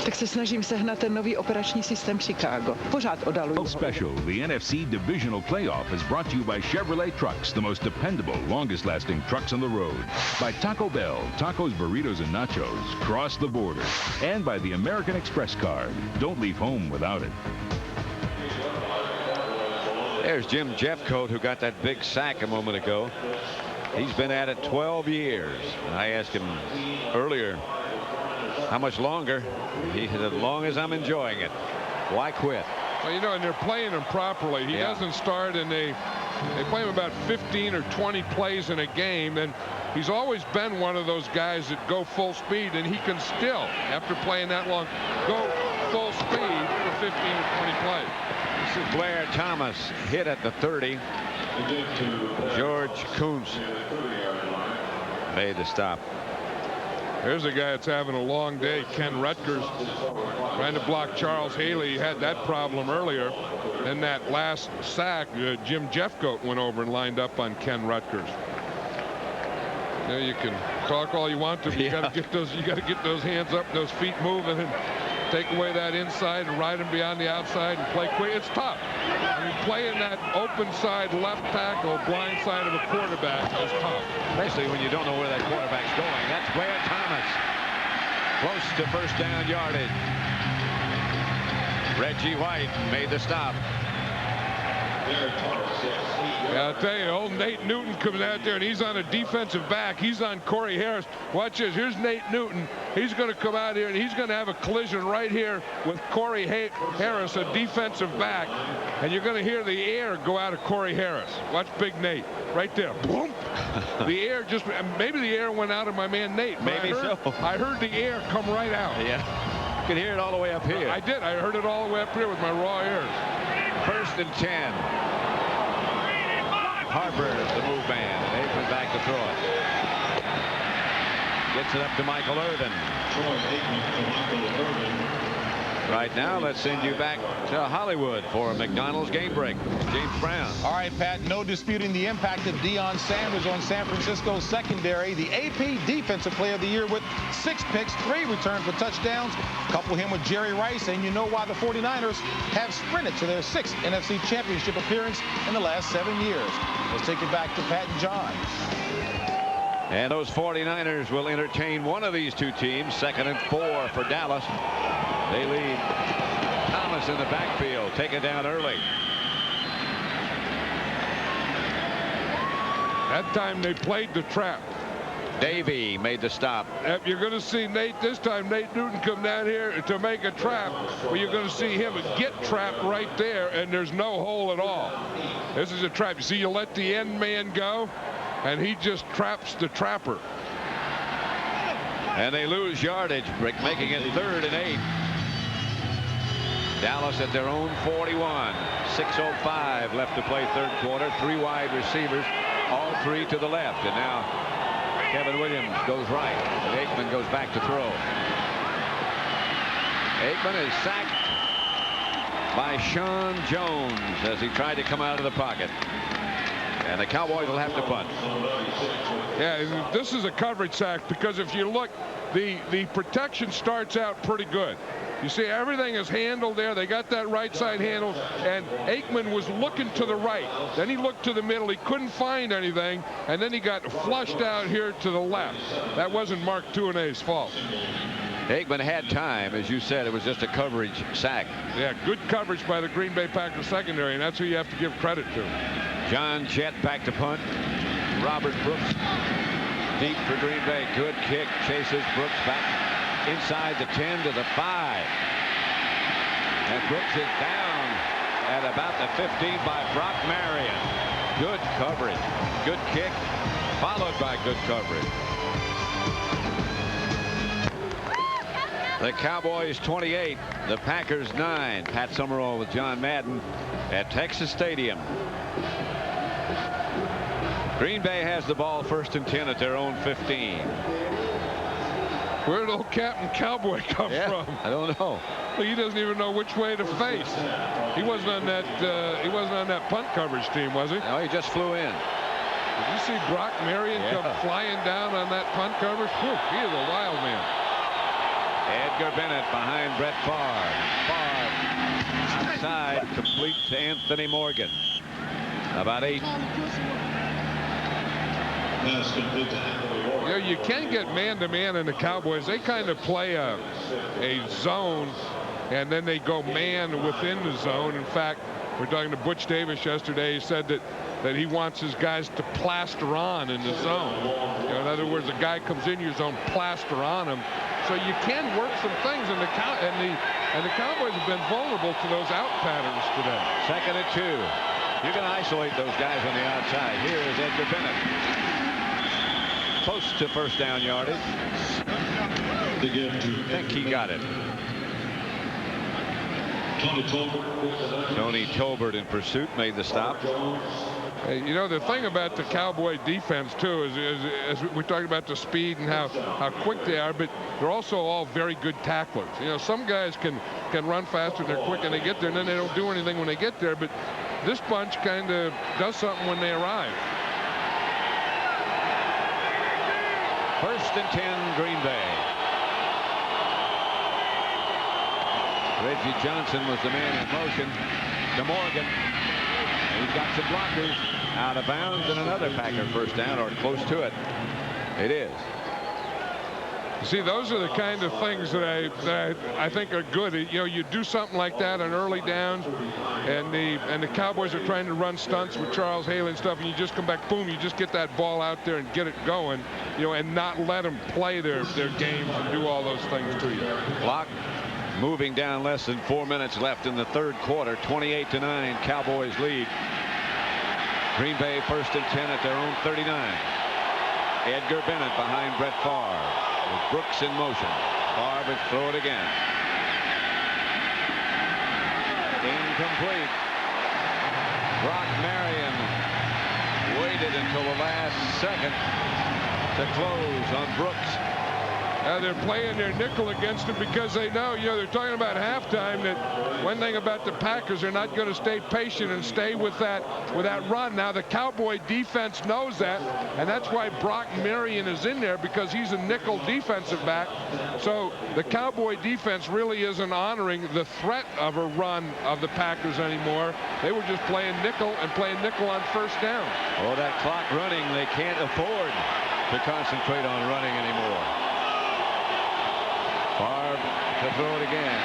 Tak se snažím sehnat ten nový operační systém Chicago. Pořád odaluju. Special, the NFC Divisional Playoff is brought to you by Chevrolet Trucks, the most dependable, longest-lasting trucks on the road. By Taco Bell, tacos, burritos, and nachos, cross the border. And by the American Express card. Don't leave home without it. There's Jim Jeffcoat, who got that big sack a moment ago. He's been at it 12 years. I asked him earlier how much longer. He said, as long as I'm enjoying it. Why quit? Well, you know, and they're playing him properly. He doesn't start, and they play him about 15 or 20 plays in a game, and he's always been one of those guys that go full speed, and he can still, after playing that long, go full speed for 15 or 20 plays. This is Blair Thomas, hit at the 30. George Kuntz made the stop. Here's a guy that's having a long day, Ken Rutgers, trying to block Charles Haley. He had that problem earlier. Then that last sack, Jim Jeffcoat went over and lined up on Ken Rutgers. Yeah, you can talk all you want to, but you got to get those hands up, those feet moving, and take away that inside and ride them beyond the outside and play quick. It's tough. I mean, playing that open side left tackle, blind side of a quarterback is tough. Especially when you don't know where that quarterback's going. That's Blair Thomas. Close to first down yardage. Reggie White made the stop. Yeah, I'll tell you, old Nate Newton comes out there, and he's on a defensive back. He's on Corey Harris. Watch this. Here's Nate Newton. He's going to come out here, and he's going to have a collision right here with Corey Harris, a defensive back. And you're going to hear the air go out of Corey Harris. Watch Big Nate right there. Boom. The air just, maybe the air went out of my man Nate. Maybe so. I heard the air come right out. Yeah. You could hear it all the way up here. I did. I heard it all the way up here with my raw ears. 1st and 10. Harper, the move man, and Aikman back to throw it. Gets it up to Michael Irvin. Right now, let's send you back to Hollywood for McDonald's Game Break. James Brown. All right, Pat, no disputing the impact of Deion Sanders on San Francisco's secondary. The AP Defensive Player of the Year with 6 picks, 3 returns for touchdowns. Couple him with Jerry Rice, and you know why the 49ers have sprinted to their 6th NFC Championship appearance in the last 7 years. Let's take it back to Pat and John. And those 49ers will entertain one of these two teams. 2nd and 4 for Dallas. They lead. Thomas in the backfield. Take it down early. That time they played the trap. Davey made the stop. You're going to see Nate this time. Nate Newton come down here to make a trap. But you're going to see him get trapped right there, and there's no hole at all. This is a trap. You see, you let the end man go, and he just traps the trapper. And they lose yardage, making it 3rd and 8. Dallas at their own 41. 6:05 left to play 3rd quarter. 3 wide receivers, all 3 to the left. And now Kevin Williams goes right, and Aikman goes back to throw. Aikman is sacked by Sean Jones as he tried to come out of the pocket. And the Cowboys will have to punt. Yeah, this is a coverage sack because if you look, the protection starts out pretty good. You see everything is handled there. They got that right side handled, and Aikman was looking to the right. Then he looked to the middle. He couldn't find anything, and then he got flushed out here to the left. That wasn't Mark Tuanay's fault. Aikman had time. As you said, it was just a coverage sack. Yeah, good coverage by the Green Bay Packers secondary, and that's who you have to give credit to. John Jett back to punt. Robert Brooks deep for Green Bay. Good kick. Chases Brooks back inside the 10 to the 5. And Brooks is down at about the 15 by Brock Marion. Good coverage. Good kick followed by good coverage. The Cowboys 28, the Packers 9. Pat Summerall with John Madden at Texas Stadium. Green Bay has the ball 1st and 10 at their own 15. Where did old Captain Cowboy come from? I don't know. Well, he doesn't even know which way to face. He wasn't on that. He wasn't on that punt coverage team, was he? No, he just flew in. Did you see Brock Marion come flying down on that punt coverage? Whew, he is a wild man. Edgar Bennett behind Brett Favre. Favre outside, complete to Anthony Morgan. About 8. You know, you can get man-to-man in the Cowboys. They kind of play a zone, and then they go man within the zone. In fact, we're talking to Butch Davis yesterday. He said that he wants his guys to plaster on in the zone. You know, in other words, a guy comes in your zone, plaster on him. So you can work some things, and the Cowboys have been vulnerable to those out patterns today. 2nd and 2. You can isolate those guys on the outside. Here is Edgar Bennett. Close to first down yardage. I think he got it. Tony Tolbert in pursuit made the stop. You know, the thing about the Cowboy defense, too, is we talked about the speed and how quick they are, but they're also all very good tacklers. You know, some guys can run faster, they're quick, and they get there, and then they don't do anything when they get there, but this bunch kind of does something when they arrive. First and 10, Green Bay. Reggie Johnson was the man in motion to Morgan. He's got some blockers. Out of bounds, and another Packer first down, or close to it. It is. See, those are the kind of things that I think are good. You know, you do something like that on early downs, and the Cowboys are trying to run stunts with Charles Haley and stuff, and you just come back, boom, you just get that ball out there and get it going, you know, and not let them play their games and do all those things to you. Clock moving down, less than 4 minutes left in the third quarter. 28-9, Cowboys lead. Green Bay first and 10 at their own 39. Edgar Bennett behind Brett Favre with Brooks in motion. Favre will throw it again. Incomplete. Brock Marion waited until the last second to close on Brooks. They're playing their nickel against him because they know, you know, they're talking about halftime that one thing about the Packers, they're not going to stay patient and stay with that run. Now the Cowboy defense knows that, and that's why Brock Marion is in there, because he's a nickel defensive back. So the Cowboy defense really isn't honoring the threat of a run of the Packers anymore. They were just playing nickel and playing nickel on first down. Oh, that clock running, they can't afford to concentrate on running anymore. Favre to throw it again.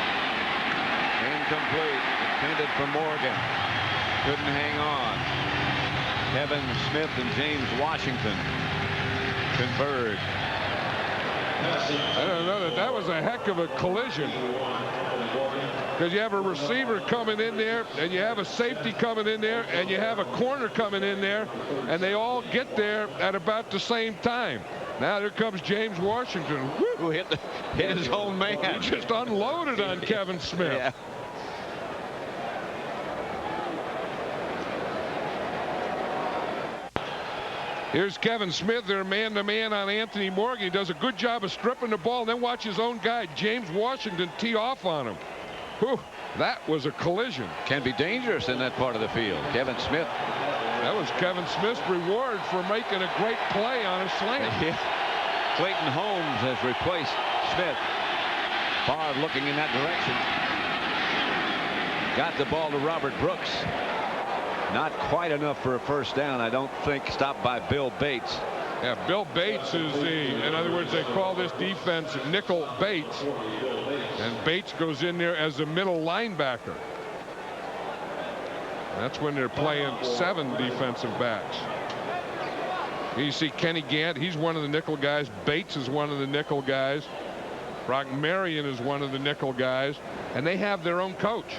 Incomplete. Intended for Morgan. Couldn't hang on. Kevin Smith and James Washington converge. I don't know, that was a heck of a collision. Because you have a receiver coming in there, and you have a safety coming in there, and you have a corner coming in there, and they all get there at about the same time. Now there comes James Washington. Who hit his own man. He just unloaded on Kevin Smith. Yeah. Here's Kevin Smith. They're man-to-man on Anthony Morgan. He does a good job of stripping the ball. Then watch his own guy, James Washington, tee off on him. Whew, that was a collision. Can be dangerous in that part of the field. Kevin Smith. That was Kevin Smith's reward for making a great play on a slant. Yeah. Clayton Holmes has replaced Smith. Favre looking in that direction. Got the ball to Robert Brooks. Not quite enough for a first down, I don't think. Stopped by Bill Bates. Yeah, Bill Bates is in other words, they call this defense nickel Bates. And Bates goes in there as a middle linebacker. That's when they're playing 7 defensive backs. You see Kenny Gant, he's one of the nickel guys. Bates is one of the nickel guys. Brock Marion is one of the nickel guys. And they have their own coach.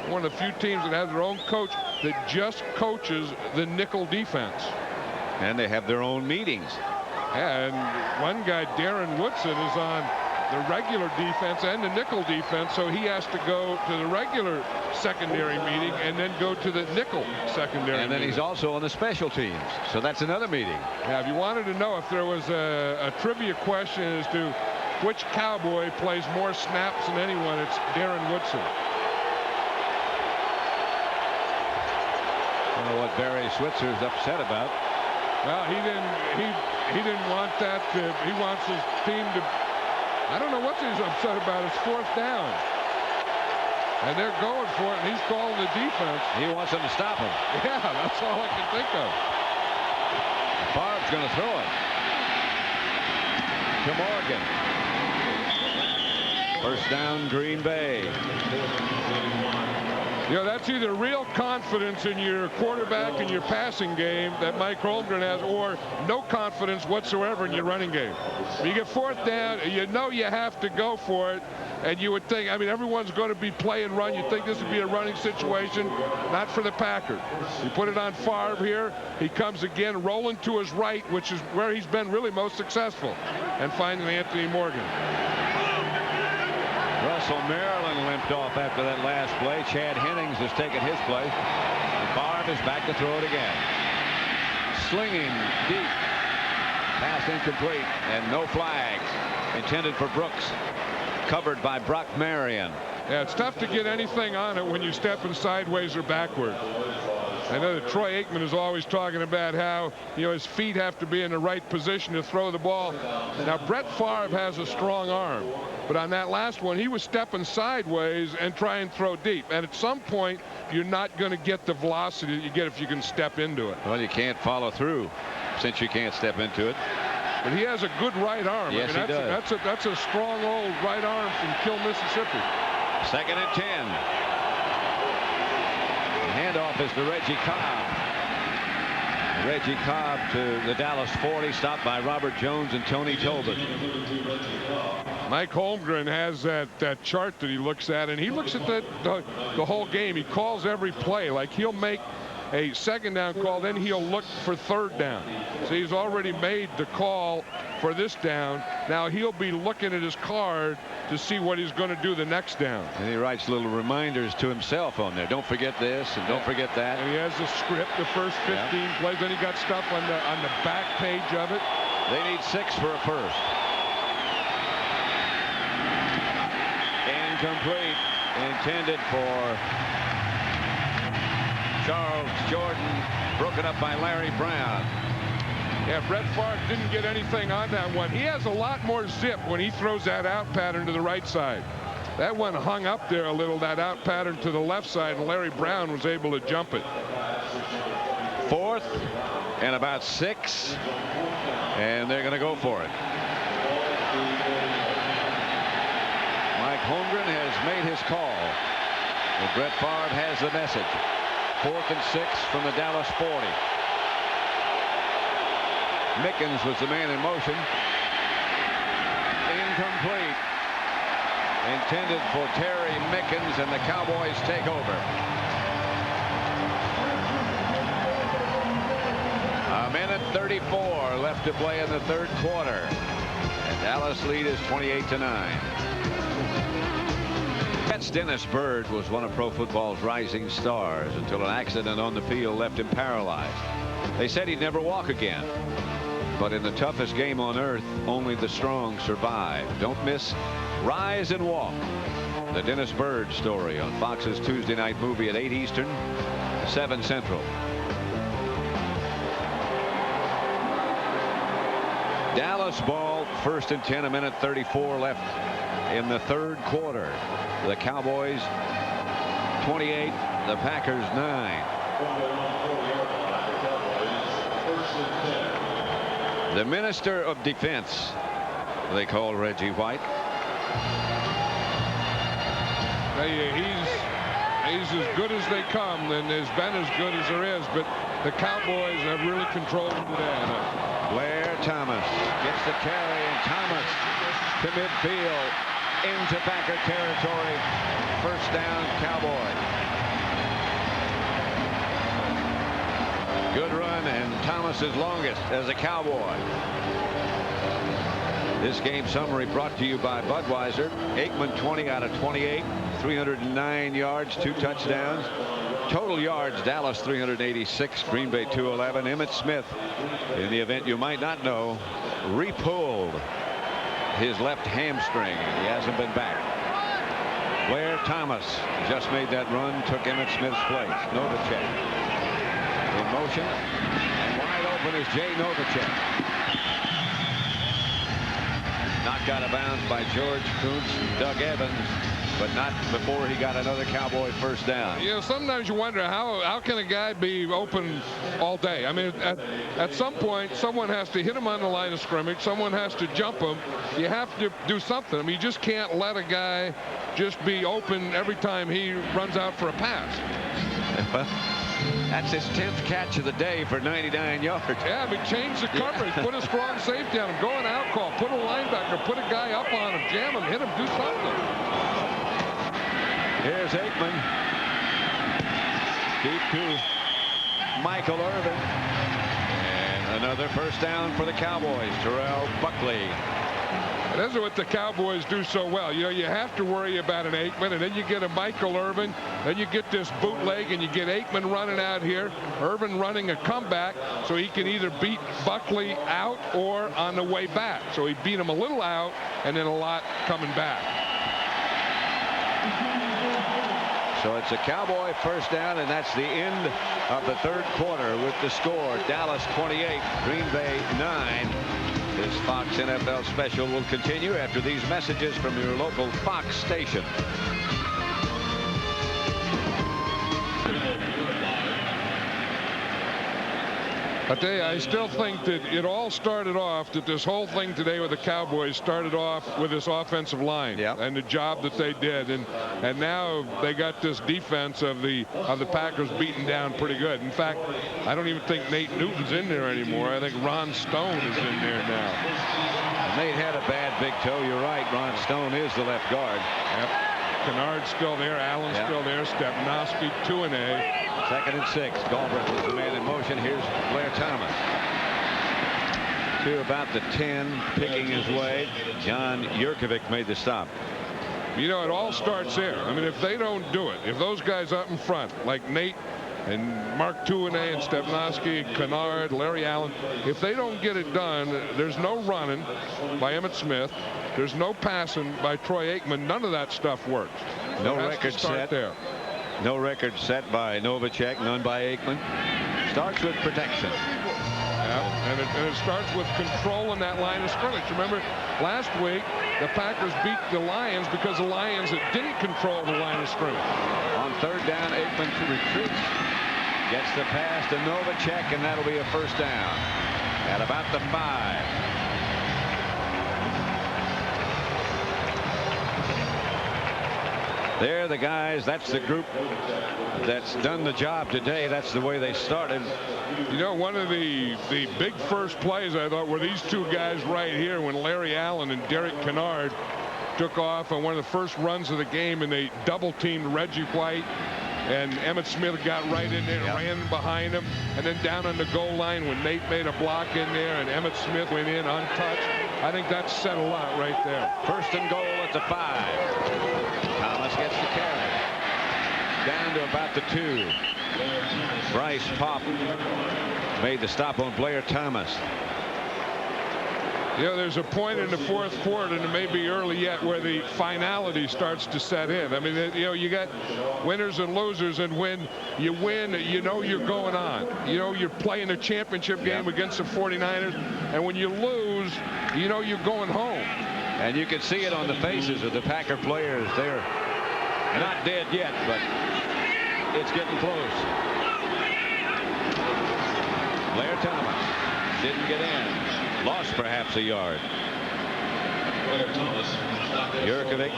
One of the few teams that has their own coach that just coaches the nickel defense. And they have their own meetings. And one guy, Darren Woodson, is on the regular defense and the nickel defense, so he has to go to the regular secondary meeting and then go to the nickel secondary And then meeting. he's also on the special teams, so that's another meeting. Yeah, if you wanted to know if there was a trivia question as to which Cowboy plays more snaps than anyone, it's Darren Woodson. I don't know what Barry Switzer's upset about. Well, he didn't want that. He wants his team to. I don't know what he's upset about. It's 4th down. And they're going for it, and he's calling the defense. He wants them to stop him. Yeah, that's all I can think of. Favre's going to throw it to Morgan. First down, Green Bay. You know, that's either real confidence in your quarterback and your passing game that Mike Holmgren has, or no confidence whatsoever in your running game. When you get 4th down, you know you have to go for it, and you would think, I mean, everyone's going to be play and run. You think this would be a running situation, not for the Packers. You put it on Favre here. He comes again, rolling to his right, which is where he's been really most successful, and finding Anthony Morgan. Russell Maryland limped off after that last play. Chad Hennings has taken his place. And Favre is back to throw it again. Slinging deep. Pass incomplete and no flags. Intended for Brooks. Covered by Brock Marion. Yeah, it's tough to get anything on it when you're stepping sideways or backward. I know that Troy Aikman is always talking about how, his feet have to be in the right position to throw the ball. Now, Brett Favre has a strong arm, but on that last one, he was stepping sideways and try and throw deep. And at some point, you're not going to get the velocity that you get if you can step into it. Well, you can't follow through since you can't step into it. But he has a good right arm. Yes, he does. That's a strong old right arm from Kill, Mississippi. 2nd and 10. Handoff is to Reggie Cobb. Reggie Cobb to the Dallas 40, stopped by Robert Jones and Tony Tolbert. Mike Holmgren has that chart that he looks at, and he looks at the whole game. He calls every play. Like, he'll make a 2nd down call, then he'll look for 3rd down. So he's already made the call for this down. Now he'll be looking at his card to see what he's going to do the next down. And he writes little reminders to himself on there. Don't forget this and don't forget that. And he has the script, the first 15 plays. Then he got stuff on the back page of it. They need 6 for a first. Incomplete. Intended for Charles Jordan, broken up by Larry Brown. Yeah, Brett Favre didn't get anything on that one. He has a lot more zip when he throws that out pattern to the right side. That one hung up there a little, that out pattern to the left side, and Larry Brown was able to jump it. 4th and about 6, and they're going to go for it. Mike Holmgren has made his call. And Brett Favre has the message. 4th and 6 from the Dallas 40. Mickens was the man in motion. Incomplete. Intended for Terry Mickens, and the Cowboys take over. A minute 34 left to play in the 3rd quarter. And Dallas lead is 28-9. Dennis Byrd was one of pro football's rising stars until an accident on the field left him paralyzed. They said he'd never walk again. But in the toughest game on earth, only the strong survive. Don't miss Rise and Walk, the Dennis Byrd story on Fox's Tuesday night movie at 8 Eastern, 7 Central. Dallas ball, 1st and 10, a minute 34 left in the 3rd quarter. The Cowboys 28, the Packers 9. The Minister of Defense, they call Reggie White. He's as good as they come, and has been as good as there is, but the Cowboys have really controlled him today. Blair Thomas gets the carry, and Thomas to midfield. Into Packer territory. 1st down, Cowboys. Good run, and Thomas's longest as a Cowboy. This game summary brought to you by Budweiser. Aikman 20 out of 28, 309 yards, 2 touchdowns. Total yards, Dallas 386, Green Bay 211. Emmitt Smith, in the event you might not know, repulled his left hamstring. He hasn't been back. Blair Thomas just made that run, took Emmitt Smith's place. Novacek in motion, and wide open is Jay Novacek. Knocked out of bounds by George Kuntz and Doug Evans, but not before he got another Cowboy 1st down. Sometimes you wonder how can a guy be open all day? I mean, at some point, someone has to hit him on the line of scrimmage. Someone has to jump him. You have to do something. I mean, you just can't let a guy just be open every time he runs out for a pass. That's his 10th catch of the day for 99 yards. Yeah, I mean, change the coverage. Put a strong safety on him. Go an out call. Put a linebacker. Put a guy up on him. Jam him. Hit him. Do something. Here's Aikman. Deep to Michael Irvin. And another 1st down for the Cowboys. Terrell Buckley. This is what the Cowboys do so well. You have to worry about an Aikman, and then you get a Michael Irvin. Then you get this bootleg, and you get Aikman running out here. Irvin running a comeback, so he can either beat Buckley out or on the way back. So he beat him a little out, and then a lot coming back. So it's a Cowboy first down, and that's the end of the third quarter with the score. Dallas 28, Green Bay 9. This Fox NFL special will continue after these messages from your local Fox station. I tell you, I still think that it all started off, that this whole thing today with the Cowboys started off with this offensive line and the job that they did, and now they got this defense of the Packers beaten down pretty good. In fact, I don't even think Nate Newton's in there anymore. I think Ron Stone is in there now. Nate had a bad big toe. You're right. Ron Stone is the left guard. Yep. Kennard's still there. Allen's still there. Stepnoski, 2-A. 2nd and 6. Galbraith is the man in motion. Here's Blair Thomas. To about the 10, picking his way. John Yurkovich made the stop. You know, it all starts there. I mean, if they don't do it, if those guys up in front, like Nate and Mark 2-A and Stepnoski, Kennard, Larry Allen, if they don't get it done, there's no running by Emmitt Smith. There's no passing by Troy Aikman. None of that stuff works. No record set there. No record set by Novacek, none by Aikman. Starts with protection. Yeah, and it starts with controlling that line of scrimmage. Remember, last week, the Packers beat the Lions because the Lions didn't control the line of scrimmage. On 3rd down, Aikman retreats. Gets the pass to Novacek, and that'll be a first down at about the 5. They're the guys, that's the group that's done the job today. That's the way they started. You know, one of the big first plays, I thought, were these two guys right here when Larry Allen and Derek Kennard took off on one of the first runs of the game, and they double-teamed Reggie White. And Emmitt Smith got right in there and ran behind him. And then down on the goal line when Nate made a block in there and Emmitt Smith went in untouched. I think that said a lot right there. 1st and goal at the 5. Thomas gets the carry. Down to about the 2. Bryce Popp made the stop on Blair Thomas. You know, there's a point in the 4th quarter, and it may be early yet, where the finality starts to set in. I mean, you know, you got winners and losers, and when you win, you know you're going on. You know you're playing a championship game against the 49ers, and when you lose, you know you're going home. And you can see it on the faces of the Packer players. They're not dead yet, but it's getting close. Blair Thomas didn't get in. Lost perhaps a yard. Yurkovich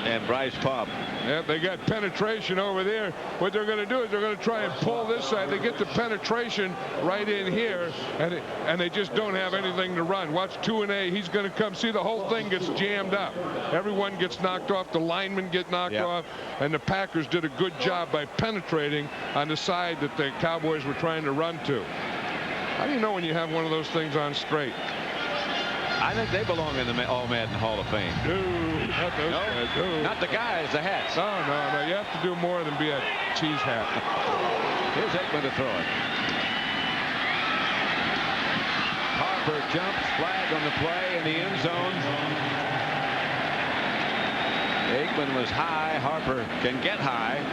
and Bryce Popp. Yeah, they got penetration over there. What they're going to do is they're going to try and pull this side. They get the penetration right in here, and they just don't have anything to run. Watch 2-A. He's going to come. See, the whole thing gets jammed up. Everyone gets knocked off. The linemen get knocked off, and the Packers did a good job by penetrating on the side that the Cowboys were trying to run to. How do you know when you have one of those things on straight? I think they belong in the All-Madden Hall of Fame. No, not those guys. No. Not the guys, the hats. No. You have to do more than be a cheese hat. Here's Aikman to throw it. Harper jumps, flag on the play in the end zone. Aikman was high. Harper can get high.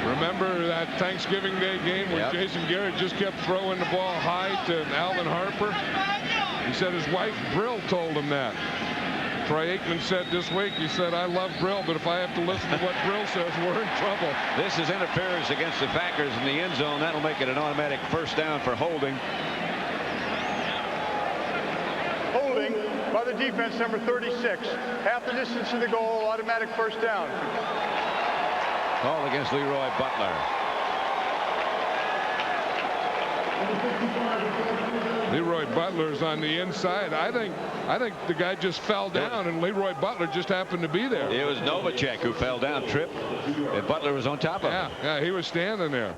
Remember that Thanksgiving Day game where Jason Garrett just kept throwing the ball high to Alvin Harper? He said his wife Brill told him that. Troy Aikman said this week, he said, I love Brill, but if I have to listen to what Brill says, we're in trouble. This is interference against the Packers in the end zone. That'll make it an automatic first down for holding. Holding by the defense, number 36. Half the distance to the goal, automatic first down. Call against Leroy Butler. Leroy Butler's on the inside. I think the guy just fell down, and Leroy Butler just happened to be there. It was Novacek who fell down, tripped, and Butler was on top of him. Yeah, he was standing there.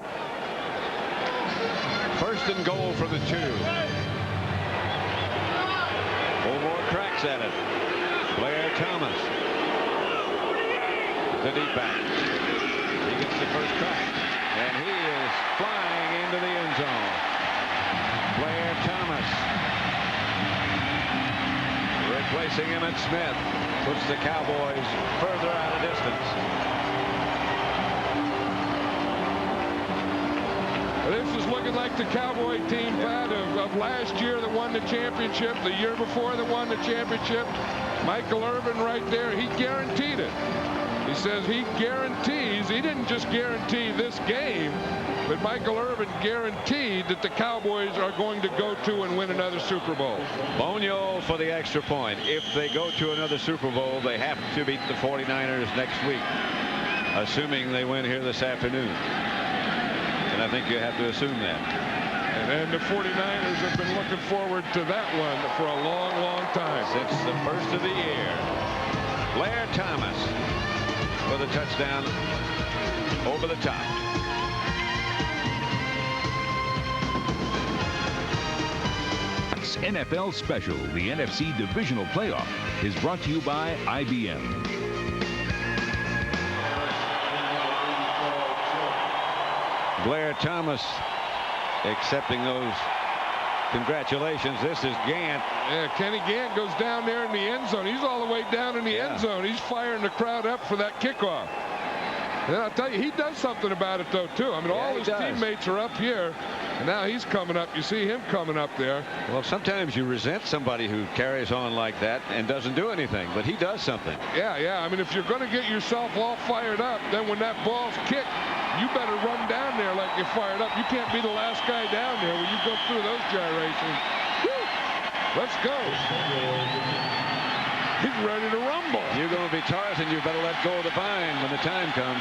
1st and goal from the 2. 4 more cracks at it. Blair Thomas. The deep back. He gets the first crack, and he is flying into the end zone. Blair Thomas replacing Emmitt Smith. puts the Cowboys further out of distance. This is looking like the Cowboy team, Pat, of last year that won the championship, the year before that won the championship. Michael Irvin right there, he guaranteed it. He says he guarantees, he didn't just guarantee this game, but Michael Irvin guaranteed that the Cowboys are going to go to and win another Super Bowl. Bonio for the extra point. If they go to another Super Bowl, they have to beat the 49ers next week, assuming they win here this afternoon. And I think you have to assume that. And the 49ers have been looking forward to that one for a long, long time. Since the first of the year. Blair Thomas for the touchdown over the top. NFL Special, the NFC Divisional Playoff, is brought to you by IBM. Blair Thomas accepting those congratulations. This is Gant. Yeah, Kenny Gant goes down there in the end zone. He's all the way down in the end zone. He's firing the crowd up for that kickoff. And I'll tell you, he does something about it, though, too. I mean, all his teammates are up here, and now he's coming up. You see him coming up there. Well, sometimes you resent somebody who carries on like that and doesn't do anything, but he does something. Yeah. I mean, if you're going to get yourself all fired up, then when that ball's kicked, you better run down there like you're fired up. You can't be the last guy down there when you go through those gyrations. Woo! Let's go. He's ready to rumble. You're going to be Tarzan. You better let go of the vine when the time comes.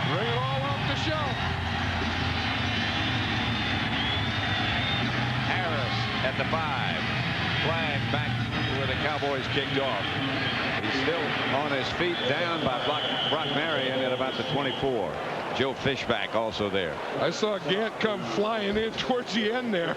Bring it all off the shelf. Harris at the 5. Flag back where the Cowboys kicked off. He's still on his feet, down by Brock Marion at about the 24. Joe Fishback also there. I saw Gant come flying in towards the end there.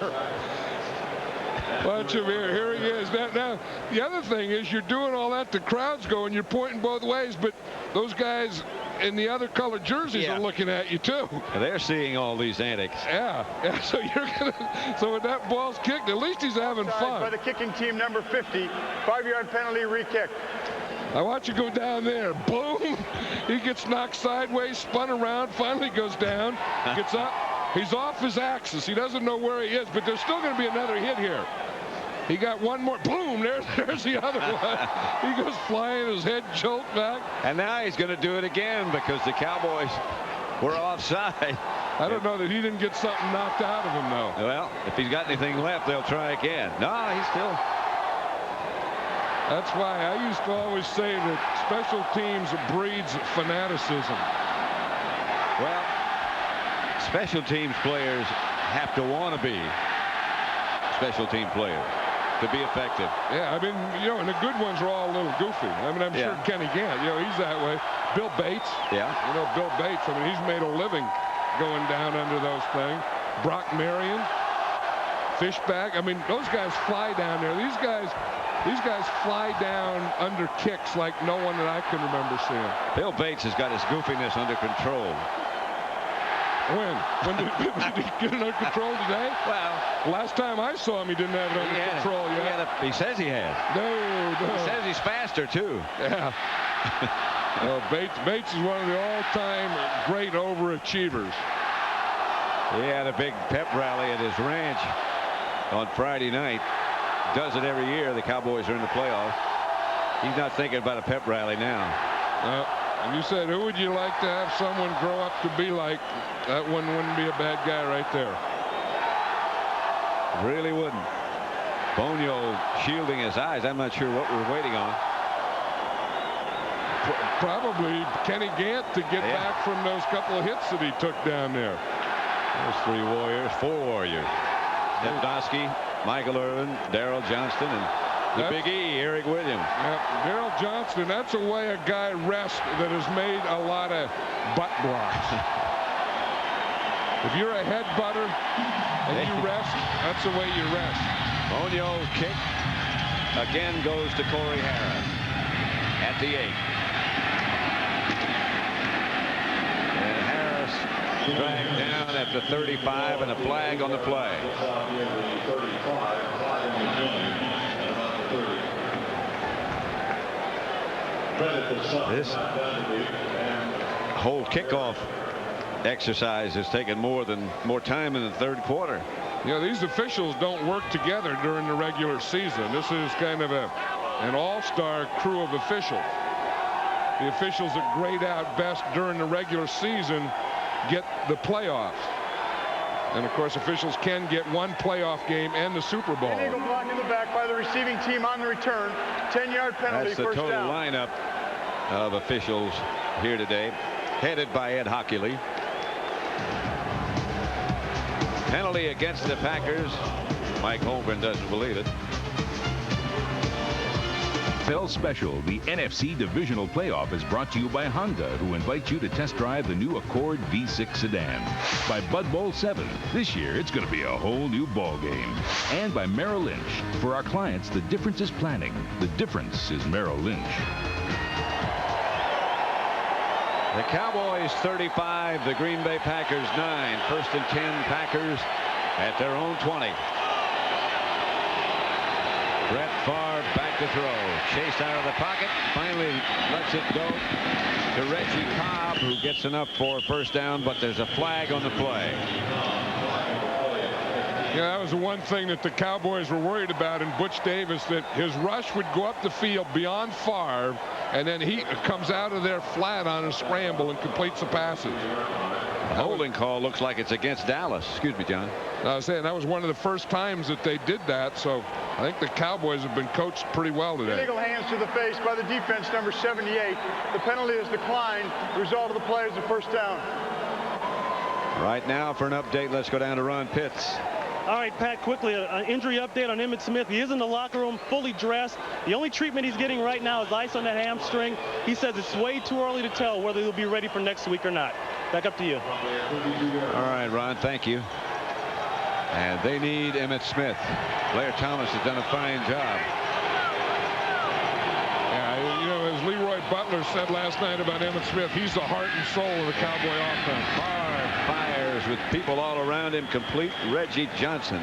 Watch him here. Here he is. Now, the other thing is you're doing all that. The crowd's going. You're pointing both ways, but those guys in the other colored jerseys are looking at you too. They're seeing all these antics. Yeah. So you're gonna. So when that ball's kicked, at least he's having fun. By the kicking team, number 50, 5-yard penalty, re-kick. I watch you go down there. Boom. He gets knocked sideways, spun around, finally goes down, gets up. He's off his axis. He doesn't know where he is, but there's still going to be another hit here. He got one more. Boom. There's the other one. He goes flying, his head jolted back. And now he's going to do it again because the Cowboys were offside. I don't know that he didn't get something knocked out of him, though. Well, if he's got anything left, they'll try again. No, he's still. That's why I used to always say that special teams breeds fanaticism. Well, special teams players have to want to be special team players to be effective. Yeah, I mean, you know, and the good ones are all a little goofy. I mean, I'm sure Kenny Gant, you know, he's that way. Bill Bates. Yeah. You know, Bill Bates, I mean, he's made a living going down under those things. Brock Marion, Fishback. I mean, those guys fly down there. These guys fly down under kicks like no one that I can remember seeing. Bill Bates has got his goofiness under control. When did he get it under control today? Well, last time I saw him, he didn't have it under control yet. He says he has. No. He says he's faster, too. Yeah. Bates is one of the all-time great overachievers. He had a big pep rally at his ranch on Friday night. Does it every year. The Cowboys are in the playoffs. He's not thinking about a pep rally now. And you said, who would you like to have someone grow up to be like? That one wouldn't be a bad guy right there. Really wouldn't. Bonio shielding his eyes. I'm not sure what we're waiting on. Probably Kenny Gant to get back from those couple of hits that he took down there. There's 3 Warriors, 4 Warriors. Nepdosky, Michael Irvin, Darrell Johnston, and the Big E, Eric Williams. Darrell Johnston, that's a way a guy rests that has made a lot of butt blocks. If you're a head butter and you rest, that's the way you rest. Bonio's kick again goes to Corey Harris at the 8. And Harris dragged down at the 35 and a flag on the play. This whole kickoff exercise has taken more time in the third quarter. You know, these officials don't work together during the regular season. This is kind of an all-star crew of officials. The officials that grade out best during the regular season get the playoffs. And of course, officials can get one playoff game and the Super Bowl. Illegal block in the back by the receiving team on the return. 10-yard penalty. That's the first total down. lineup of officials here today, headed by Ed Hockley. Penalty against the Packers. Mike Holmgren doesn't believe it. Bell Special, the NFC Divisional Playoff, is brought to you by Honda, who invites you to test drive the new Accord V6 sedan. By Bud Bowl 7, this year it's going to be a whole new ball game. And by Merrill Lynch. For our clients, the difference is planning. The difference is Merrill Lynch. The Cowboys 35, the Green Bay Packers 9. First and 10, Packers at their own 20. Brett Favre back to throw. Chased out of the pocket. Finally lets it go to Reggie Cobb, who gets enough for a first down, but there's a flag on the play. Yeah, that was the one thing that the Cowboys were worried about in Butch Davis, that his rush would go up the field beyond Favre, and then he comes out of there flat on a scramble and completes the passes. The holding call looks like it's against Dallas. Excuse me, John. I was saying that was one of the first times that they did that, so I think the Cowboys have been coached pretty well today. Illegal hands to the face by the defense, number 78. The penalty is declined. The result of the play is a first down. Right now, for an update, let's go down to Ron Pitts. All right, Pat, quickly, an injury update on Emmitt Smith. He is in the locker room, fully dressed. The only treatment he's getting right now is ice on that hamstring. He says it's way too early to tell whether he'll be ready for next week or not. Back up to you. All right, Ron, thank you. And they need Emmitt Smith. Blair Thomas has done a fine job. Yeah, you know, as Leroy Butler said last night about Emmitt Smith, he's the heart and soul of the Cowboy offense. Fires with people all around him, complete Reggie Johnson.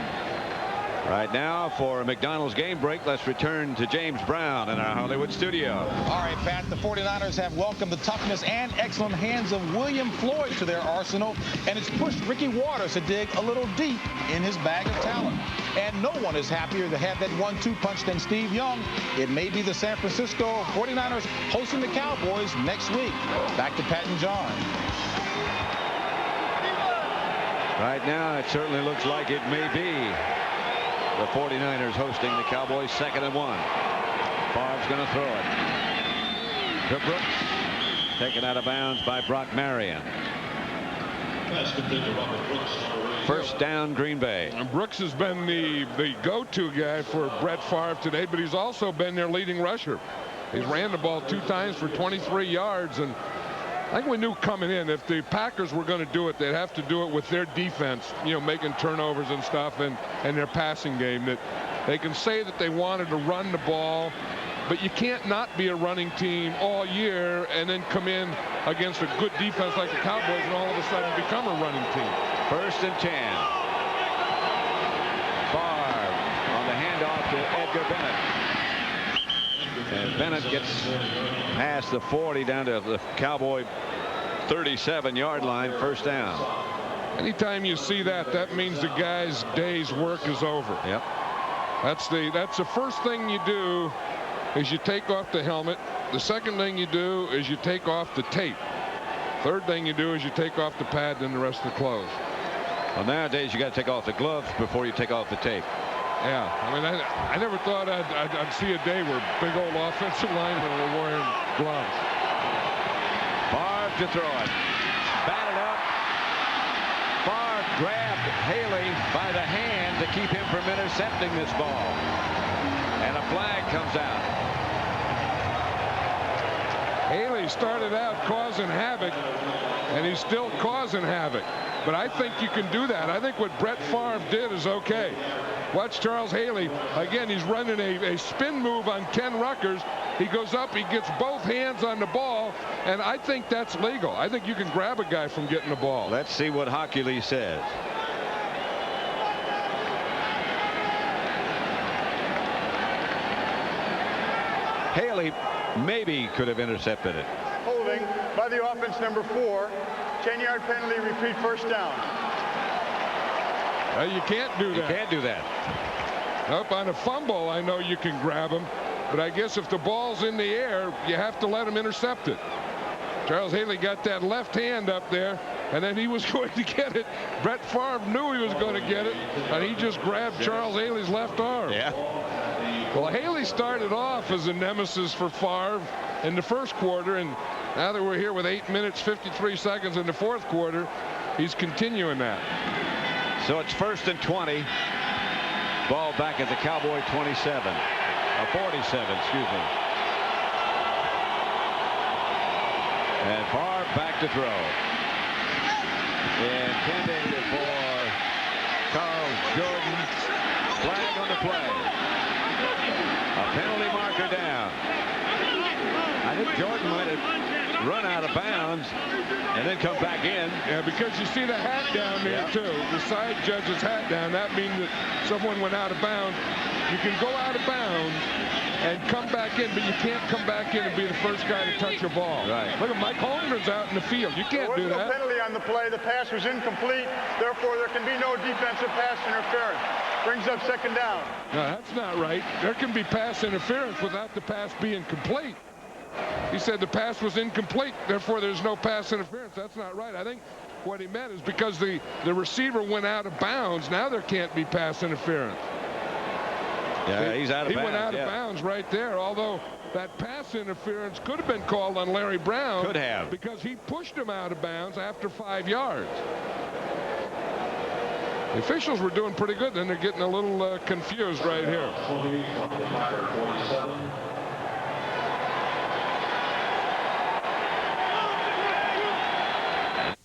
Right now, for a McDonald's game break, let's return to James Brown in our Hollywood studio. All right, Pat, the 49ers have welcomed the toughness and excellent hands of William Floyd to their arsenal, and it's pushed Ricky Waters to dig a little deep in his bag of talent. And no one is happier to have that 1-2 punch than Steve Young. It may be the San Francisco 49ers hosting the Cowboys next week. Back to Pat and John. Right now, it certainly looks like it may be the 49ers hosting the Cowboys. 2nd and 1. Favre's going to throw it to Brooks. Taken out of bounds by Brock Marion. First down, Green Bay. And Brooks has been the go-to guy for Brett Favre today, but he's also been their leading rusher. He's ran the ball 2 times for 23 yards, and I think we knew coming in if the Packers were going to do it, they'd have to do it with their defense, you know, making turnovers and stuff, and their passing game. That they can say that they wanted to run the ball, but you can't not be a running team all year and then come in against a good defense like the Cowboys and all of a sudden become a running team. 1st and 10. Favre on the handoff to Edgar Bennett. And Bennett gets past the 40 down to the Cowboy 37-yard line. First down. Anytime you see that, that means the guy's day's work is over. Yep. That's the first thing you do is you take off the helmet. The second thing you do is you take off the tape. Third thing you do is you take off the pad, then the rest of the clothes. Well, nowadays you got to take off the gloves before you take off the tape. Yeah, I mean, I never thought I'd see a day where big old offensive linemen were wearing gloves. Favre to throw it. Batted up. Favre grabbed Haley by the hand to keep him from intercepting this ball. And a flag comes out. Haley started out causing havoc, and he's still causing havoc. But I think you can do that. I think what Brett Favre did is okay. Watch Charles Haley. Again, he's running a spin move on Ken Ruckers. He goes up, he gets both hands on the ball, and I think that's legal. I think you can grab a guy from getting the ball. Let's see what Hockley says. Haley maybe could have intercepted it. Holding by the offense, number 4. 10-yard penalty, repeat first down. You can't do that. You can't do that. Up on a fumble, I know you can grab him, but I guess if the ball's in the air, you have to let him intercept it. Charles Haley got that left hand up there, and then he was going to get it. Brett Favre knew he was going to get it, and he just grabbed Charles Haley's left arm. Yeah. Well, Haley started off as a nemesis for Favre in the first quarter, and now that we're here with 8 minutes, 53 seconds in the fourth quarter, he's continuing that. So it's 1st and 20. Ball back at the Cowboy 27. 47, excuse me. And Favre back to throw. Intended for Charles Jordan. Flag on the play. A penalty marker down. I think Jordan might have run out of bounds and then come back in. Yeah, because you see the hat down there, too. The side judge's hat down. That means that someone went out of bounds. You can go out of bounds and come back in, but you can't come back in and be the first guy to touch a ball. Right. Look at Mike Holmgren's out in the field. You can't do that. There was no penalty on the play. The pass was incomplete. Therefore, there can be no defensive pass interference. Brings up second down. No, that's not right. There can be pass interference without the pass being complete. He said the pass was incomplete, therefore there's no pass interference. That's not right. I think what he meant is because the receiver went out of bounds, now there can't be pass interference. Yeah, he's out of bounds. He went out of bounds right there, although that pass interference could have been called on Larry Brown. Could have. Because he pushed him out of bounds after 5 yards. The officials were doing pretty good, then they're getting a little confused right here.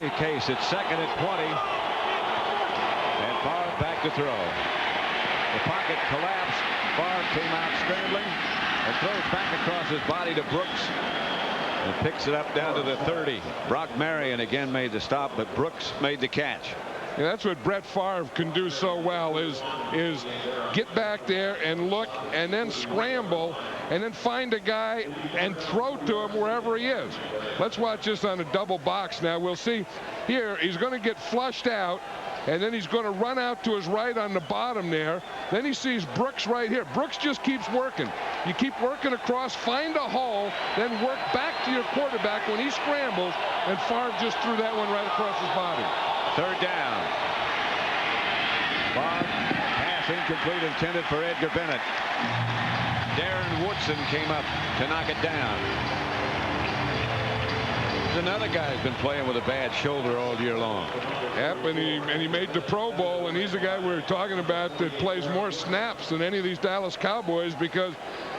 In case it's 2nd and 20. And Favre back to throw. The pocket collapsed. Favre came out scrambling and throws back across his body to Brooks and picks it up down to the 30. Brock Marion again made the stop, but Brooks made the catch. Yeah, that's what Brett Favre can do so well is get back there and look and then scramble and then find a guy and throw to him wherever he is. Let's watch this on a double box now. We'll see here. He's going to get flushed out, and then he's going to run out to his right on the bottom there. Then he sees Brooks right here. Brooks just keeps working. You keep working across, find a hole, then work back to your quarterback when he scrambles, and Favre just threw that one right across his body. 3rd down. Bob, pass incomplete, intended for Edgar Bennett. Darren Woodson came up to knock it down. Another guy's been playing with a bad shoulder all year long. Yep, and he made the Pro Bowl, and he's the guy we were talking about that plays more snaps than any of these Dallas Cowboys because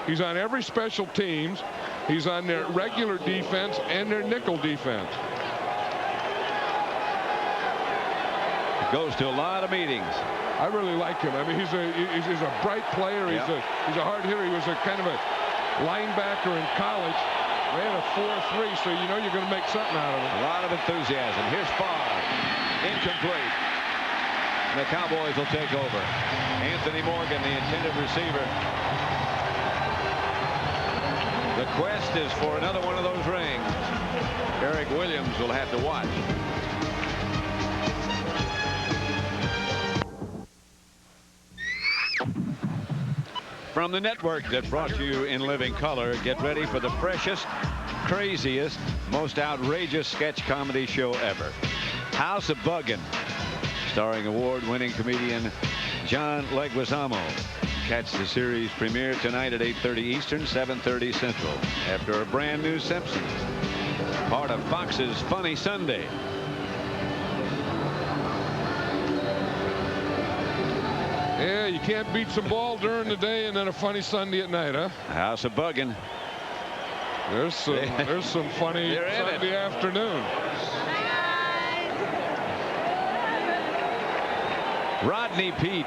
he's on every special teams. He's on their regular defense and their nickel defense. Goes to a lot of meetings. I really like him. I mean, he's a bright player. He's a hard hitter. He was a kind of a linebacker in college. Ran a 4.3, so you know you're going to make something out of him. A lot of enthusiasm. Here's Favre. Incomplete. And the Cowboys will take over. Anthony Morgan, the intended receiver. The quest is for another one of those rings. Eric Williams will have to watch. From the network that brought you In Living Color, get ready for the freshest, craziest, most outrageous sketch comedy show ever. House of Buggin', starring award-winning comedian John Leguizamo. Catch the series premiere tonight at 8:30 Eastern, 7:30 Central, after a brand new Simpsons, part of Fox's Funny Sunday. Yeah, you can't beat some ball during the day and then a funny Sunday at night, huh? House of Buggin'. There's some funny Sunday afternoon. Rodney Peete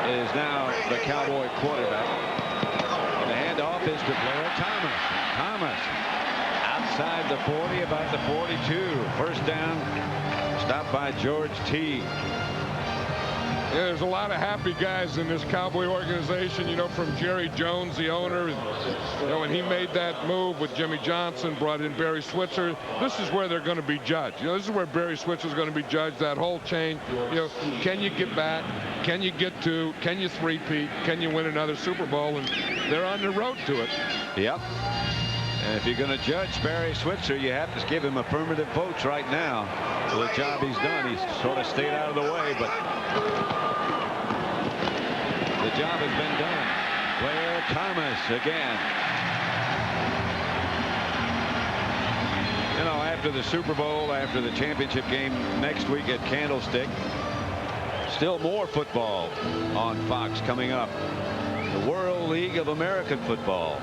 is now the Cowboy quarterback. And the handoff is to Blair Thomas. Thomas outside the 40, about the 42. First down, stopped by George T. Yeah, there's a lot of happy guys in this Cowboy organization, you know, from Jerry Jones, the owner. You know, when he made that move with Jimmy Johnson, brought in Barry Switzer, this is where they're going to be judged. You know, this is where Barry Switzer is going to be judged, that whole chain. You know, can you get back? Can you get to? Can you three-peat? Can you win another Super Bowl? And they're on the road to it. Yep. And if you're going to judge Barry Switzer, you have to give him affirmative votes right now for the job he's done. He's sort of stayed out of the way, but the job has been done. Blair Thomas again. You know, after the Super Bowl, after the championship game next week at Candlestick, still more football on Fox coming up. The World League of American Football.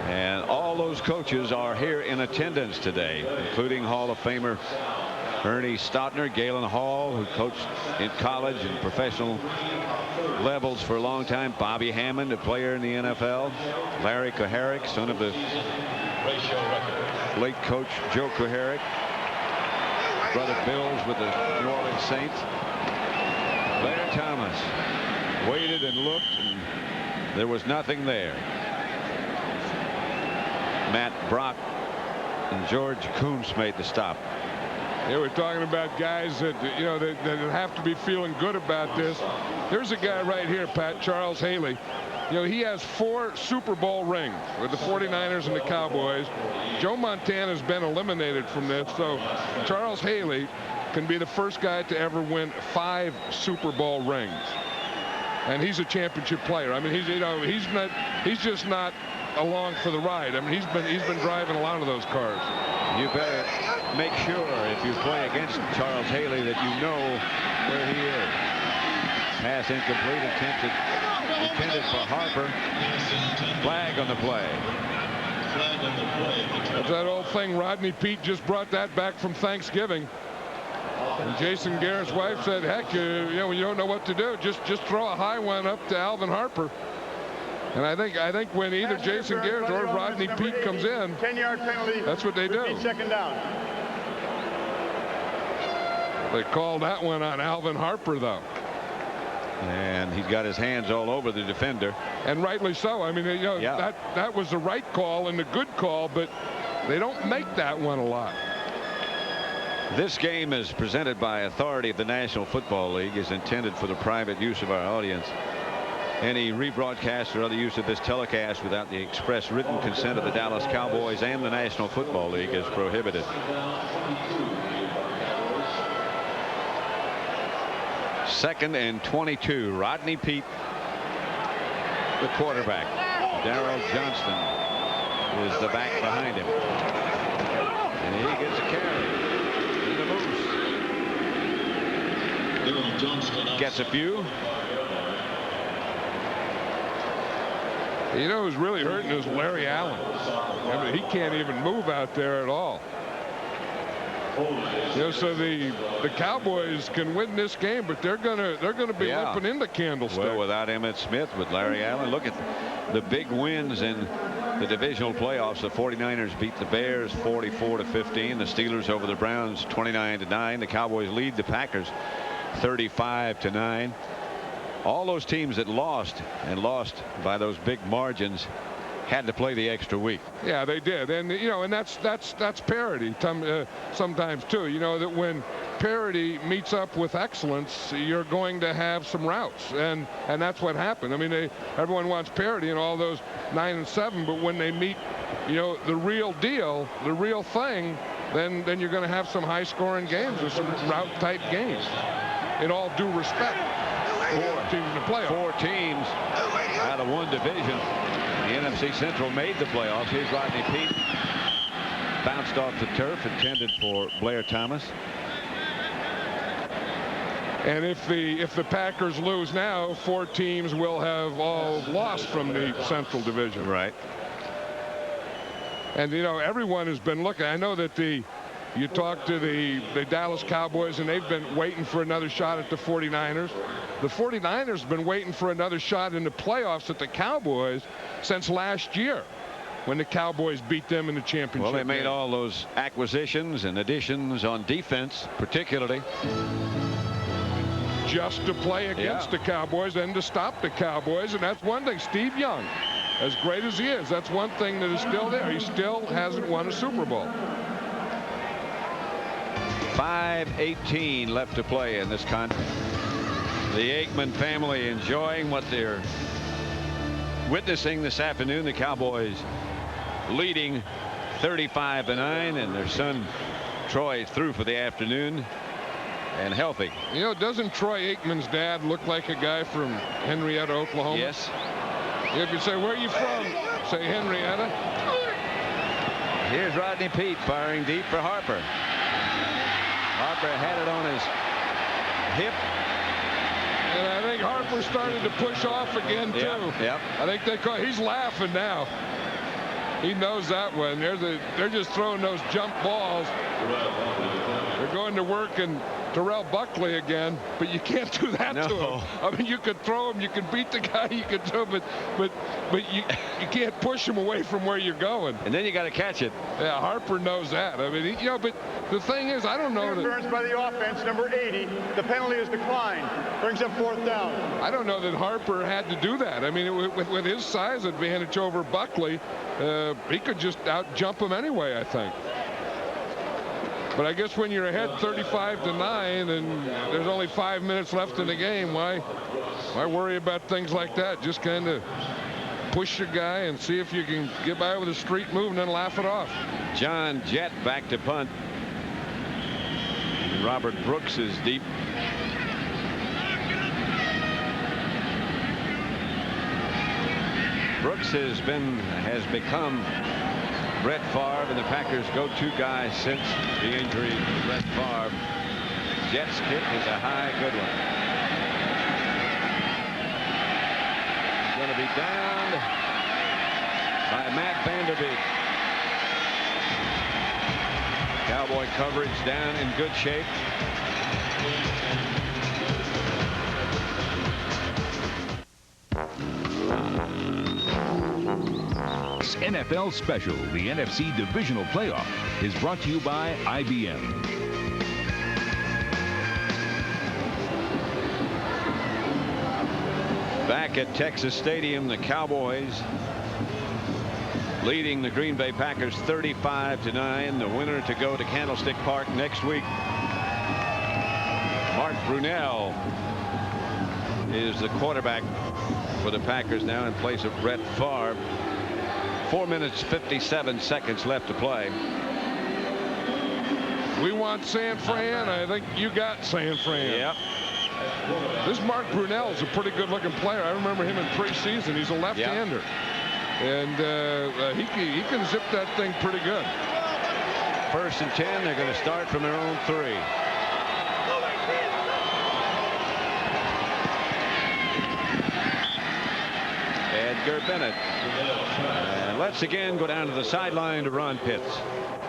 And all those coaches are here in attendance today, including Hall of Famer Ernie Stautner, Galen Hall, who coached in college and professional levels for a long time, Bobby Hammond, a player in the NFL, Larry Kuharich, son of the late coach Joe Kuharich, brother Bills with the New Orleans Saints. Blair Thomas waited and looked, and there was nothing there. Matt Brock and George Kuntz made the stop. Yeah, we're talking about guys that, you know, that have to be feeling good about this. There's a guy right here, Pat, Charles Haley. You know, he has 4 Super Bowl rings with the 49ers and the Cowboys. Joe Montana's been eliminated from this, so Charles Haley can be the first guy to ever win 5 Super Bowl rings. And he's a championship player. I mean, he's just not along for the ride. I mean, he's been driving a lot of those cars. You better make sure if you play against Charles Haley that you know where he is. Pass incomplete, intended for Harper. Flag on the play. That's that old thing. Rodney Peete just brought that back from Thanksgiving. And Jason Garrett's wife said, heck, you know, when you don't know what to do, just throw a high one up to Alvin Harper. And I think when either Jason Garrett or Rodney Peete comes in, 10-yard penalty. That's what they do. Second down. They called that one on Alvin Harper, though. And he's got his hands all over the defender. And rightly so. I mean, you know, that was the right call and the good call, but they don't make that one a lot. This game is presented by authority of the National Football League, is intended for the private use of our audience. Any rebroadcast or other use of this telecast without the express written consent of the Dallas Cowboys and the National Football League is prohibited. Second and 22. Rodney Peete, the quarterback. Darrell Johnston is the back behind him. And he gets a carry. The Moose gets a few. You know who's really hurting is Larry Allen. I mean, he can't even move out there at all. You know, so the Cowboys can win this game, but they're gonna be limping into Candlestick. Well, without Emmitt Smith, with Larry Allen, look at the big wins in the divisional playoffs. The 49ers beat the Bears 44-15. The Steelers over the Browns 29-9. The Cowboys lead the Packers 35-9. All those teams that lost by those big margins had to play the extra week. Yeah, they did. And you know, and that's parity sometimes too. You know, that when parity meets up with excellence, you're going to have some routes, and that's what happened. I mean, everyone wants parity and all those 9 and 7, but when they meet, you know, the real deal, the real thing, then you're going to have some high-scoring games or some route-type games. In all due respect. 4 teams in the playoffs. 4 teams out of one division. The NFC Central made the playoffs. Here's Rodney Peete. Bounced off the turf, intended for Blair Thomas. And if the Packers lose now, 4 teams will have all lost from the Central Division. Right. And you know, everyone has been looking. I know that you talk to the Dallas Cowboys, and they've been waiting for another shot at the 49ers. The 49ers have been waiting for another shot in the playoffs at the Cowboys since last year, when the Cowboys beat them in the championship. Well, they made game. all those acquisitions and additions on defense, particularly. just to play against the Cowboys and to stop the Cowboys, and that's one thing. Steve Young, as great as he is, that's one thing that is still there. He still hasn't won a Super Bowl. 5:18 left to play in this contest. The Aikman family enjoying what they're witnessing this afternoon. The Cowboys leading 35-9, and their son Troy is through for the afternoon and healthy. You know, doesn't Troy Aikman's dad look like a guy from Henrietta, Oklahoma? Yes. If you say, where are you from? Say Henrietta. Here's Rodney Peete firing deep for Harper. Harper had it on his hip. And I think Harper started to push off again, too. Yep. I think he's laughing now. He knows that one. They're just throwing those jump balls. They're going to work and Terrell Buckley again, but you can't do that to him. I mean, you could throw him, you could beat the guy, you could do it, but you can't push him away from where you're going. And then you got to catch it. Yeah, Harper knows that. I mean, you know, but the thing is, I don't know. Interference by the offense, number 80. The penalty is declined. Brings up 4th down. I don't know that Harper had to do that. I mean, with his size advantage over Buckley, he could just out-jump him anyway, I think. But I guess when you're ahead 35-9 and there's only 5 minutes left in the game, why worry about things like that? Just kind of push your guy and see if you can get by with a street move and then laugh it off. John Jett back to punt. Robert Brooks is deep. Brooks has become Brett Favre and the Packers' go-to guy since the injury to Brett Favre. Jett's kick is a high, good one. Going to be downed by Matt Vanderbeek. Cowboy coverage down in good shape. NFL Special, the NFC Divisional Playoff, is brought to you by IBM. Back at Texas Stadium, the Cowboys leading the Green Bay Packers 35-9. The winner to go to Candlestick Park next week. Mark Brunell is the quarterback for the Packers now in place of Brett Favre. 4 minutes 57 seconds left to play. We want San Fran. I think you got San Fran. Yep. This Mark Brunell is a pretty good looking player. I remember him in preseason. He's a left-hander. And he can zip that thing pretty good. 1st and 10. They're going to start from their own 3. Edgar Bennett. And let's again go down to the sideline to Ron Pitts.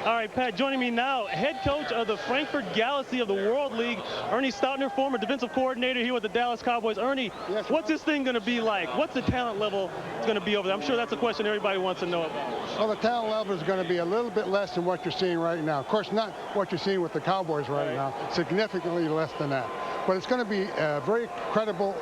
All right, Pat, joining me now, head coach of the Frankfurt Galaxy of the World League, Ernie Stautner, former defensive coordinator here with the Dallas Cowboys. Ernie, what's this thing going to be like? What's the talent level going to be over there? I'm sure that's a question everybody wants to know about. Well, the talent level is going to be a little bit less than what you're seeing right now. Of course, not what you're seeing with the Cowboys right now, significantly less than that. But it's going to be very credible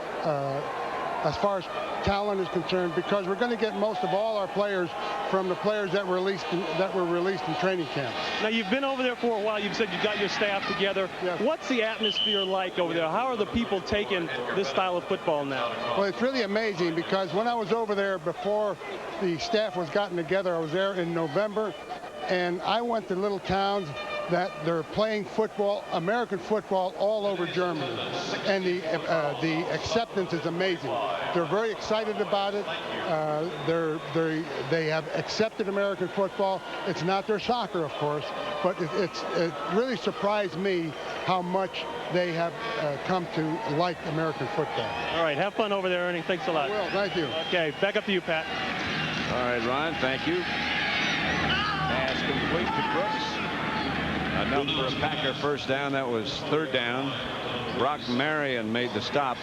as far as talent is concerned, because we're going to get most of all our players from the players that were released in training camps. Now, you've been over there for a while. You've said you got your staff together. Yes. What's the atmosphere like over there? How are the people taking this style of football now? Well, it's really amazing, because when I was over there before the staff was gotten together, I was there in November, and I went to little towns that they're playing football, American football, all over Germany, and the acceptance is amazing. They're very excited about it. They have accepted American football. It's not their soccer, of course, but it really surprised me how much they have come to like American football. All right, have fun over there, Ernie. Thanks a lot. I will. Thank you. Okay, back up to you, Pat. All right, Ron, thank you. Pass complete to Brooks. Enough for a Packer first down. That was 3rd down. Brock Marion made the stop.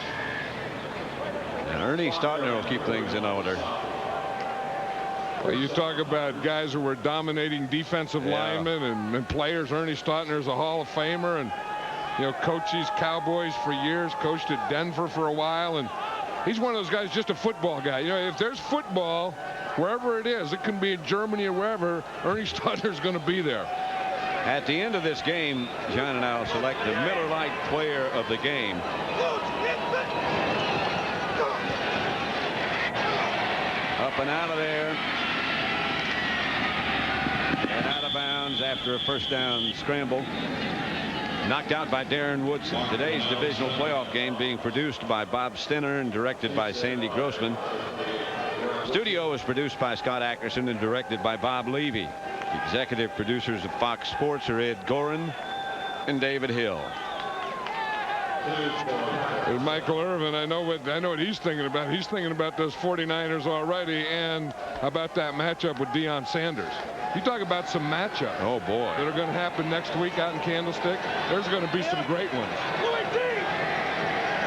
And Ernie Stautner will keep things in order. Well, you talk about guys who were dominating defensive linemen and players. Ernie Stautner is a Hall of Famer, and You know, coached these Cowboys for years, coached at Denver for a while, and he's one of those guys, just a football guy. You know, if there's football, wherever it is, it can be in Germany or wherever, Ernie Stutner's going to be there. At the end of this game, John and I will select the Miller Lite player of the game. Up and out of there. And out of bounds after a first down scramble. Knocked out by Darren Woodson. Today's divisional playoff game being produced by Bob Stinner and directed by Sandy Grossman. Studio is produced by Scott Ackerson and directed by Bob Levy. The executive producers of Fox Sports are Ed Gorin and David Hill. And Michael Irvin, I know what he's thinking about. He's thinking about those 49ers already and about that matchup with Deion Sanders. You talk about some matchups. Oh, boy. That are going to happen next week out in Candlestick. There's going to be some great ones.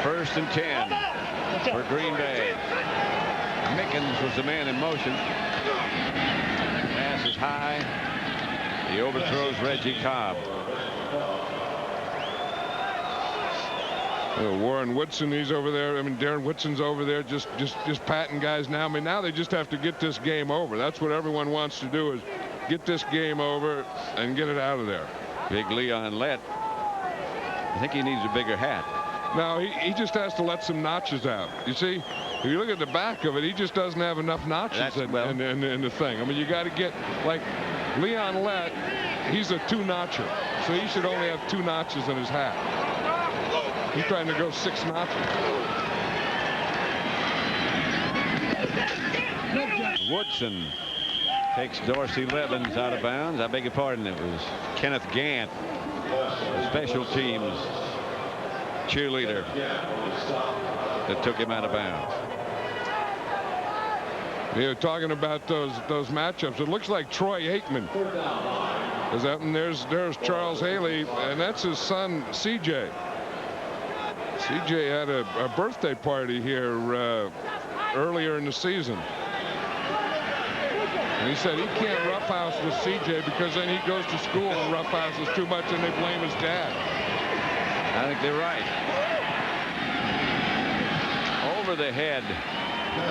1st and 10 for Green Bay. Mickens was the man in motion. Pass is high. He overthrows Reggie Cobb. Warren Woodson, he's over there. I mean, Darren Woodson's over there just patting guys now. I mean, now they just have to get this game over. That's what everyone wants to do, is get this game over and get it out of there. Big Leon Lett. I think he needs a bigger hat. No, he just has to let some notches out. You see, if you look at the back of it, he just doesn't have enough notches in the thing. I mean, you got to get, like Leon Lett, he's a 2-notcher. So he should only have 2 notches in his hat. He's trying to go 6 notches. Woodson takes Dorsey Levens out of bounds. I beg your pardon. It was Kenneth Gant, the special teams cheerleader, that took him out of bounds. You're talking about those matchups. It looks like Troy Aikman is out, and there's Charles Haley, and that's his son CJ. CJ had a birthday party here earlier in the season. And he said he can't roughhouse with CJ because then he goes to school and roughhouses too much and they blame his dad. I think they're right. Over the head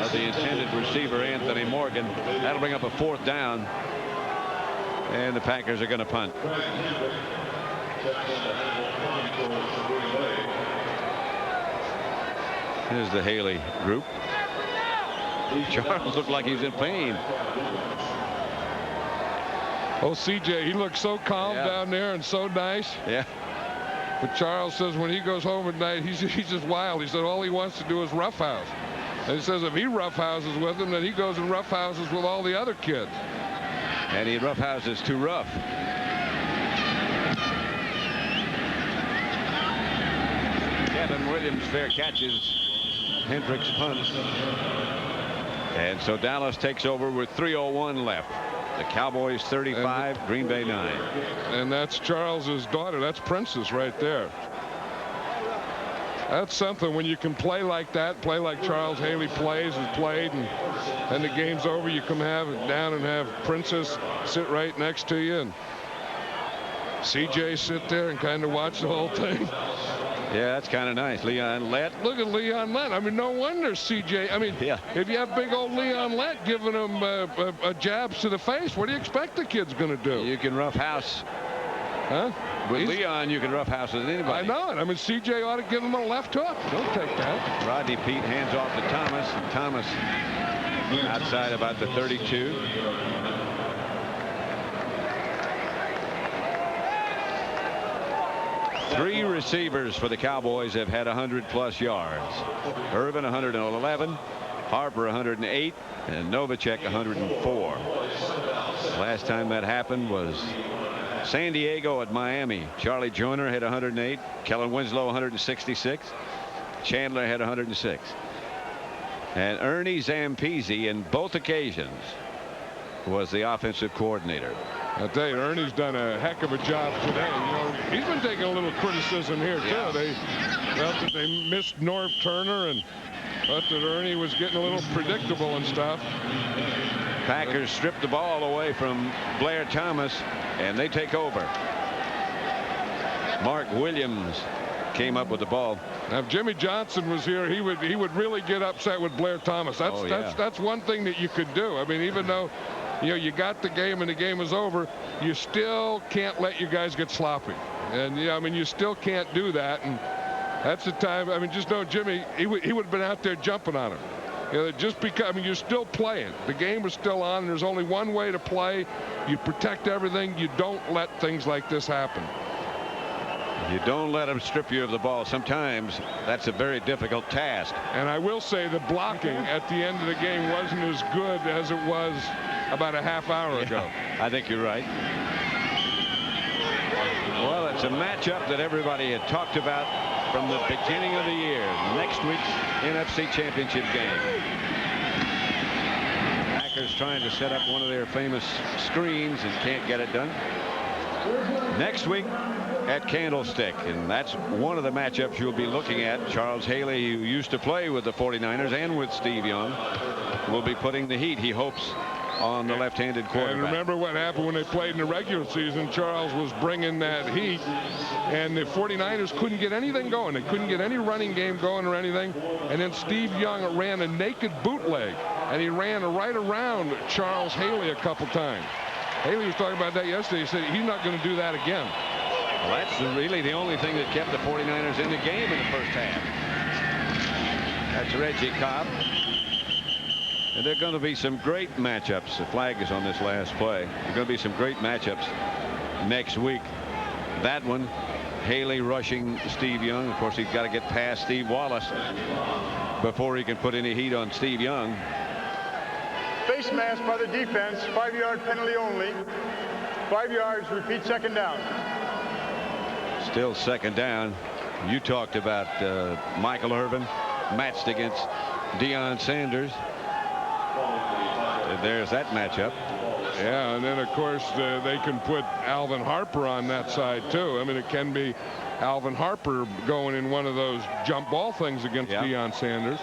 of the intended receiver, Anthony Morgan. That'll bring up a 4th down. And the Packers are going to punt. Here's the Haley group. Charles looked like he's in pain. Oh, CJ, he looks so calm down there and so nice. Yeah. But Charles says when he goes home at night, he's just wild. He said all he wants to do is roughhouse. And he says if he roughhouses with him, then he goes and roughhouses with all the other kids. And he roughhouses too rough. Kevin Williams fair catches Hendricks punts. And so Dallas takes over with 3:01 left. The Cowboys 35, Green Bay 9. And that's Charles's daughter. That's Princess right there. That's something when you can play like that, play like Charles Haley has played, and the game's over. You come down and have Princess sit right next to you, and CJ sit there and kind of watch the whole thing. Yeah, that's kind of nice. Leon Lett. Look at Leon Lett. I mean, no wonder CJ. I mean, if you have big old Leon Lett giving him jabs to the face, what do you expect the kid's going to do? You can roughhouse. Huh? With Leon, you can roughhouse with anybody. I know it. I mean, CJ ought to give him a left hook. Don't take that. Rodney Peete hands off to Thomas. And Thomas outside about the 32. Three receivers for the Cowboys have had 100+ yards. Irvin 111, Harper 108, and Novacek 104. Last time that happened was San Diego at Miami. Charlie Joyner had 108, Kellen Winslow 166, Chandler had 106. And Ernie Zampese in both occasions was the offensive coordinator. I tell you, Ernie's done a heck of a job today. You know, he's been taking a little criticism here too. They felt that they missed Norv Turner and thought that Ernie was getting a little predictable and stuff. Packers stripped the ball away from Blair Thomas, and they take over. Mark Williams came up with the ball. Now, if Jimmy Johnson was here, he would really get upset with Blair Thomas. That's one thing that you could do. I mean, even though you got the game and the game was over, you still can't let you guys get sloppy. And I mean, you still can't do that. And that's the time. I mean, just know Jimmy, he would have been out there jumping on him. Just because, I mean, you're still playing. The game was still on. There's only one way to play. You protect everything. You don't let things like this happen. You don't let them strip you of the ball. Sometimes that's a very difficult task. And I will say the blocking at the end of the game wasn't as good as it was about a half hour ago. I think you're right. Well, it's a matchup that everybody had talked about from the beginning of the year. Next week's NFC Championship game. Packers trying to set up one of their famous screens and can't get it done. Next week at Candlestick, and that's one of the matchups you'll be looking at. Charles Haley, who used to play with the 49ers and with Steve Young, will be putting the heat, he hopes, on the left-handed quarterback. And remember what happened when they played in the regular season. Charles was bringing that heat, and the 49ers couldn't get anything going. They couldn't get any running game going or anything. And then Steve Young ran a naked bootleg, and he ran right around Charles Haley a couple times. Haley was talking about that yesterday. He said he's not going to do that again. Well, that's really the only thing that kept the 49ers in the game in the first half. That's Reggie Cobb. And there are going to be some great matchups. The flag is on this last play. There are going to be some great matchups next week. That one, Haley rushing Steve Young. Of course, he's got to get past Steve Wallace before he can put any heat on Steve Young. Face mask by the defense, 5-yard penalty only. 5 yards, repeat, second down. Still second down. You talked about Michael Irvin matched against Deion Sanders. There's that matchup. Yeah, and then of course they can put Alvin Harper on that side too. I mean, it can be Alvin Harper going in one of those jump ball things against Deion Sanders.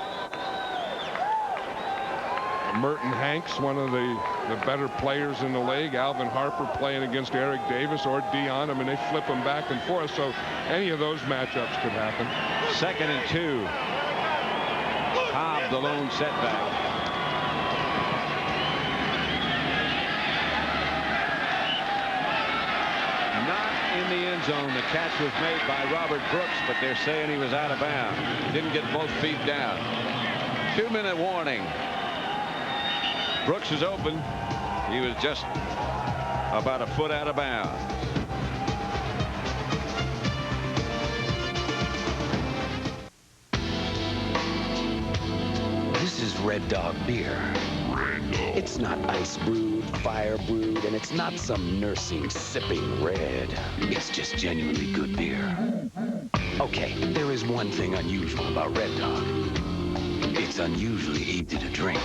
Merton Hanks, one of the better players in the league. Alvin Harper playing against Eric Davis or Deion. I mean, they flip them back and forth, so any of those matchups could happen. 2nd and 2. Cobb, the lone setback. Not in the end zone. The catch was made by Robert Brooks, but they're saying he was out of bounds. He didn't get both feet down. 2-minute warning. Brooks is open. He was just about a foot out of bounds. This is Red Dog beer. It's not ice brewed, fire brewed, and it's not some nursing sipping red. It's just genuinely good beer. Okay, there is one thing unusual about Red Dog. It's unusually easy to drink.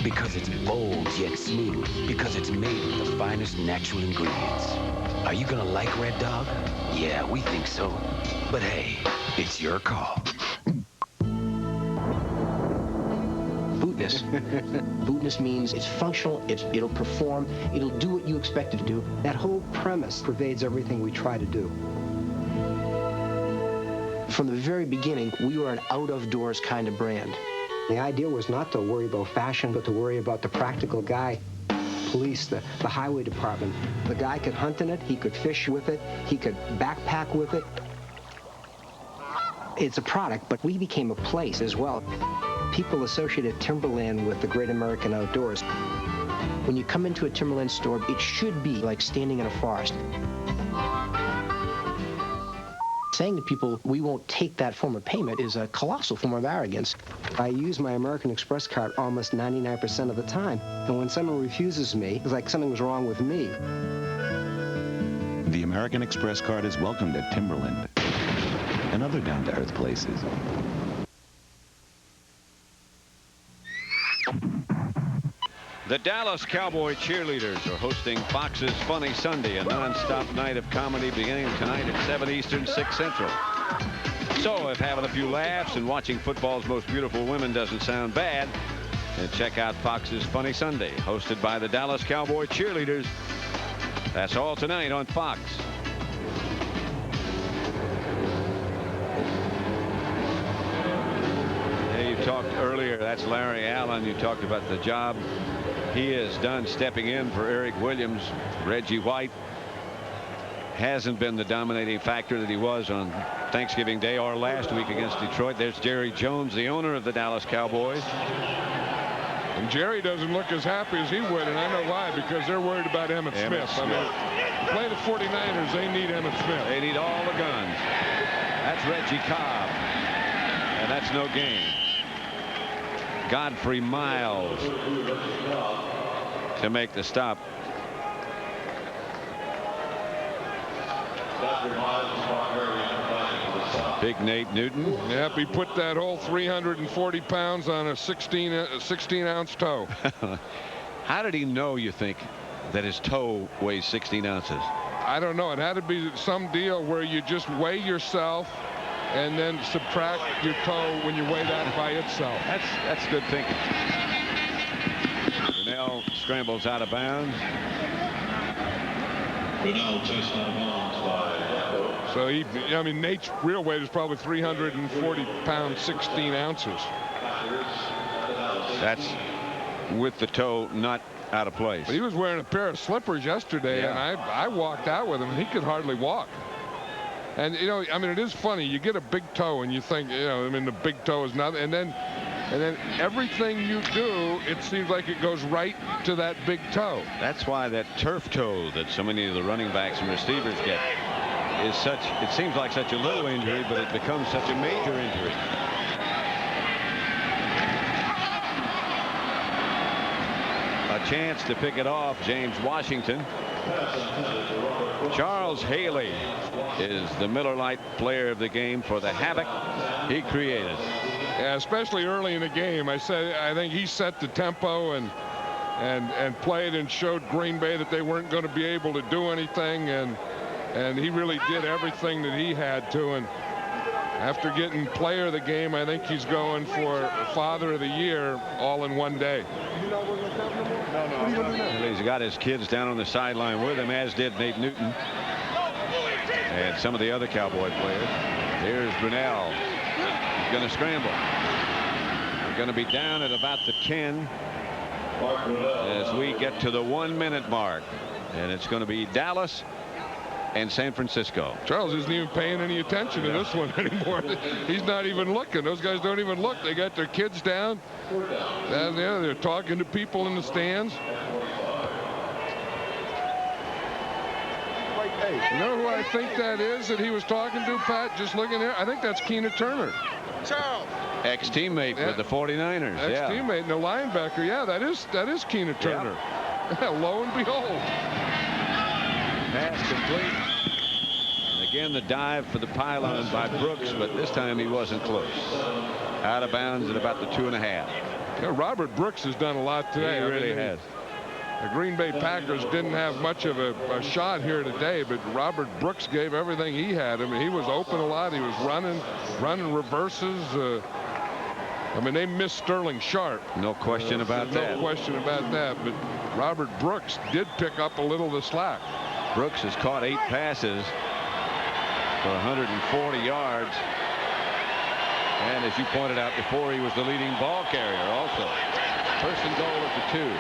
Because it's bold yet smooth. Because it's made with the finest natural ingredients. Are you gonna like Red Dog? Yeah, we think so. But hey, it's your call. Bootness. Bootness means it's functional, it'll perform, it'll do what you expect it to do. That whole premise pervades everything we try to do. From the very beginning, we were an out-of-doors kind of brand. The idea was not to worry about fashion, but to worry about the practical guy. Police, the highway department. The guy could hunt in it, he could fish with it, he could backpack with it. It's a product, but we became a place as well. People associated timberland with the great American outdoors. When you come into a timberland store, it should be like standing in a forest. Saying to people, we won't take that form of payment is a colossal form of arrogance. I use my American Express card almost 99% of the time. And when someone refuses me, it's like something's wrong with me. The American Express card is welcomed at Timberland and other down-to-earth places. The Dallas Cowboy cheerleaders are hosting Fox's Funny Sunday, a non-stop night of comedy beginning tonight at 7 Eastern, 6 Central. So if having a few laughs and watching football's most beautiful women doesn't sound bad, then check out Fox's Funny Sunday, hosted by the Dallas Cowboy cheerleaders. That's all tonight on Fox. talked earlier, that's Larry Allen. You talked about the job he has done stepping in for Eric Williams. Reggie White hasn't been the dominating factor that he was on Thanksgiving Day or last week against Detroit. There's Jerry Jones, the owner of the Dallas Cowboys. And Jerry doesn't look as happy as he would, and I know why, because they're worried about Emmitt Smith. I mean, play the 49ers, they need Emmitt Smith. They need all the guns. That's Reggie Cobb, and that's no gain. Godfrey Miles to make the stop. Big Nate Newton. Yep, he put that whole 340 pounds on a 16-ounce toe. How did he know, you think, that his toe weighs 16 ounces? I don't know. It had to be some deal where you just weigh yourself and then subtract your toe when you weigh that by itself. That's good thinking. Brunell scrambles out of bounds. Brunell just out of bounds by. So I mean, Nate's real weight is probably 340 pounds, 16 ounces. That's with the toe not out of place. But he was wearing a pair of slippers yesterday, and I walked out with him, and he could hardly walk. And, you know, I mean, it is funny. You get a big toe, and you think, you know, I mean, the big toe is nothing. And then everything you do, it seems like it goes right to that big toe. That's why that turf toe that so many of the running backs and receivers get is such, it seems like such a little injury, but it becomes such a major injury. A chance to pick it off, James Washington. Charles Haley is the Miller Lite player of the game for the havoc he created. Yeah, especially early in the game. I think he set the tempo and played and showed Green Bay that they weren't going to be able to do anything, and he really did everything that he had to. And after getting player of the game, I think he's going for father of the year all in one day. Well, he's got his kids down on the sideline with him, as did Nate Newton and some of the other Cowboy players. Here's Brunell. He's going to scramble. We're going to be down at about the 10 as we get to the 1-minute mark, and it's going to be Dallas and San Francisco. Charles isn't even paying any attention to this one anymore. He's not even looking. Those guys don't even look. They got their kids down there. They're talking to people in the stands. You know who I think that is that he was talking to, Pat? Just looking there. I think that's Keena Turner. Charles. Ex-teammate with the 49ers. Ex-teammate and the linebacker. Yeah, that is Keena Turner. Yeah. Lo and behold. Pass complete. And again, the dive for the pylon by Brooks, but this time he wasn't close. Out of bounds at about the 2.5. Yeah, Robert Brooks has done a lot today. He really has. The Green Bay Packers didn't have much of a shot here today, but Robert Brooks gave everything he had. I mean, he was open a lot. He was running reverses. I mean, they missed Sterling Sharp. No question about that. No question about that. But Robert Brooks did pick up a little of the slack. Brooks has caught 8 passes for 140 yards. And as you pointed out before, he was the leading ball carrier also. First and goal at the 2.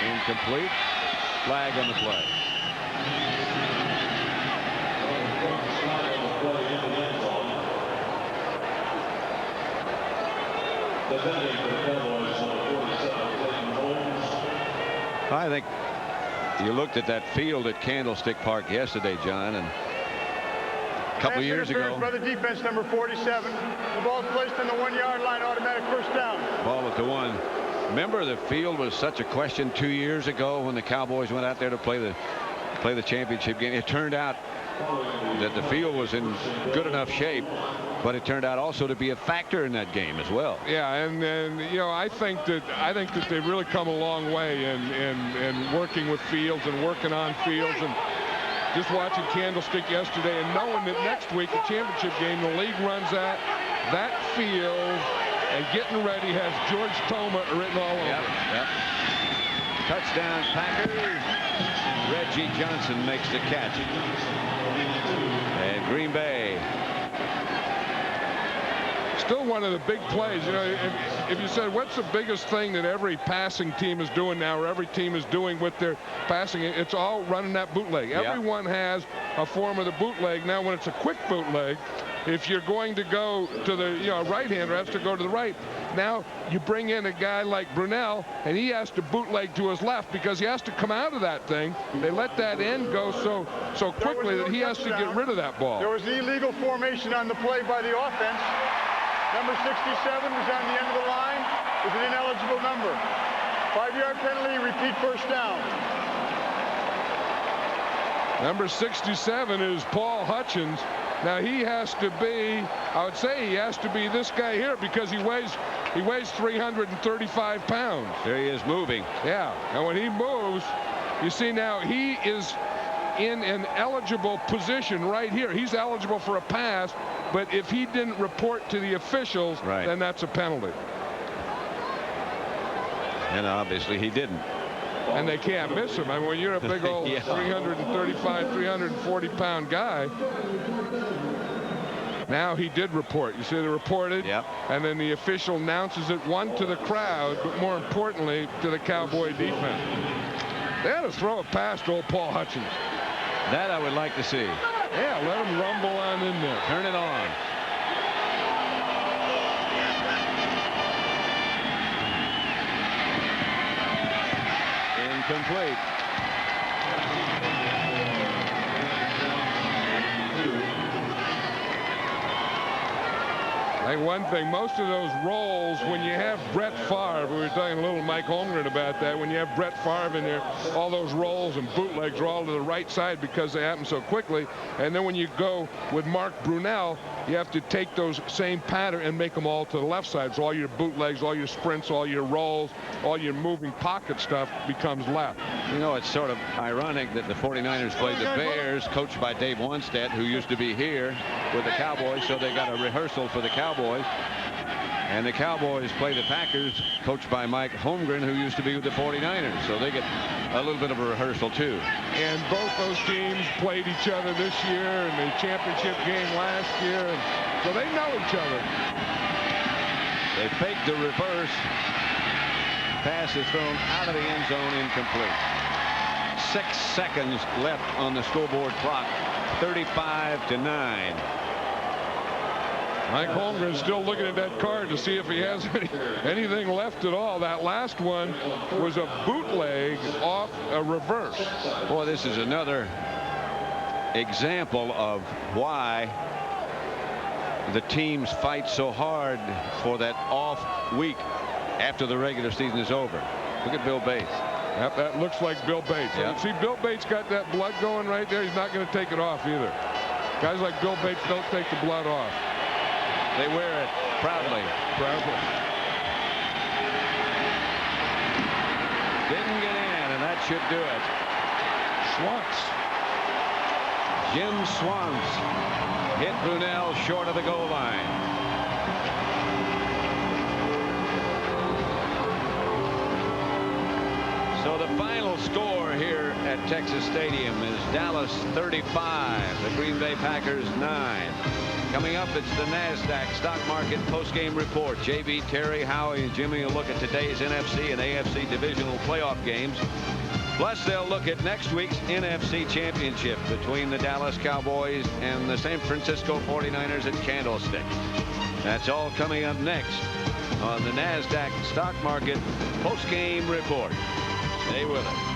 Incomplete. Flag on the play. I think you looked at that field at Candlestick Park yesterday, John, and a couple of years ago. By the defense, number 47. The ball's placed on the 1-yard line, automatic first down. Ball at the 1. Remember, the field was such a question 2 years ago when the Cowboys went out there to play the championship game. It turned out that the field was in good enough shape, but it turned out also to be a factor in that game as well. Yeah, and you know, I think that they've really come a long way in working with fields and working on fields, and just watching Candlestick yesterday and knowing that next week, the championship game, the league runs that field, and getting ready has George Toma written all over it. Yep. Touchdown Packers. Reggie Johnson makes the catch. And Green Bay still one of the big plays. You know, if you said what's the biggest thing that every passing team is doing now, or every team is doing with their passing, it's all running that bootleg. Yep. Everyone has a form of the bootleg. Now, when it's a quick bootleg, if you're going to go to the, right-hander has to go to the right. Now you bring in a guy like Brunell, and he has to bootleg to his left because he has to come out of that thing. They let that end go so quickly that he has to get rid of that ball. There was illegal formation on the play by the offense. Number 67 was on the end of the line. It was an ineligible number. 5-yard penalty, repeat first down. Number 67 is Paul Hutchins. Now he has to be, I would say he has to be this guy here because he weighs 335 pounds. There he is moving. Yeah, and when he moves, you see now he is in an eligible position right here. He's eligible for a pass, but if he didn't report to the officials, then that's a penalty. And obviously he didn't. And they can't miss him. I mean, when you're a big old 335, 340-pound guy. Now he did report. You see, they reported, and then the official announces it, one to the crowd, but more importantly to the Cowboy defense. They had to throw it past old Paul Hutchins. That I would like to see. Yeah, let him rumble on in there. Turn it on. Incomplete. I think one thing, most of those rolls, when you have Brett Favre, we were talking a little to Mike Holmgren about that, when you have Brett Favre in there, all those rolls and bootlegs are all to the right side because they happen so quickly. And then when you go with Mark Brunell, you have to take those same pattern and make them all to the left side. So all your bootlegs, all your sprints, all your rolls, all your moving pocket stuff becomes left. You know, it's sort of ironic that the 49ers played the Bears, coached by Dave Wanstead, who used to be here with the Cowboys, so they got a rehearsal for the Cowboys. And the Cowboys play the Packers, coached by Mike Holmgren, who used to be with the 49ers. So they get a little bit of a rehearsal, too. And both those teams played each other this year in the championship game last year. And so they know each other. They fake the reverse. Pass is thrown out of the end zone, incomplete. 6 seconds left on the scoreboard clock. 35-9. Mike Holmgren's still looking at that card to see if he has anything left at all. That last one was a bootleg off a reverse. Boy, this is another example of why the teams fight so hard for that off week after the regular season is over. Look at Bill Bates. Yep, that looks like Bill Bates. Yep. See, Bill Bates got that blood going right there. He's not going to take it off either. Guys like Bill Bates don't take the blood off. They wear it proudly. Proudly. Didn't get in, and that should do it. Swans. Jim Swans hit Brunell short of the goal line. So the final score here at Texas Stadium is Dallas 35, the Green Bay Packers 9. Coming up, it's the NASDAQ Stock Market Postgame Report. JB, Terry, Howie, and Jimmy will look at today's NFC and AFC divisional playoff games. Plus, they'll look at next week's NFC Championship between the Dallas Cowboys and the San Francisco 49ers at Candlestick. That's all coming up next on the NASDAQ Stock Market Postgame Report. Stay with us.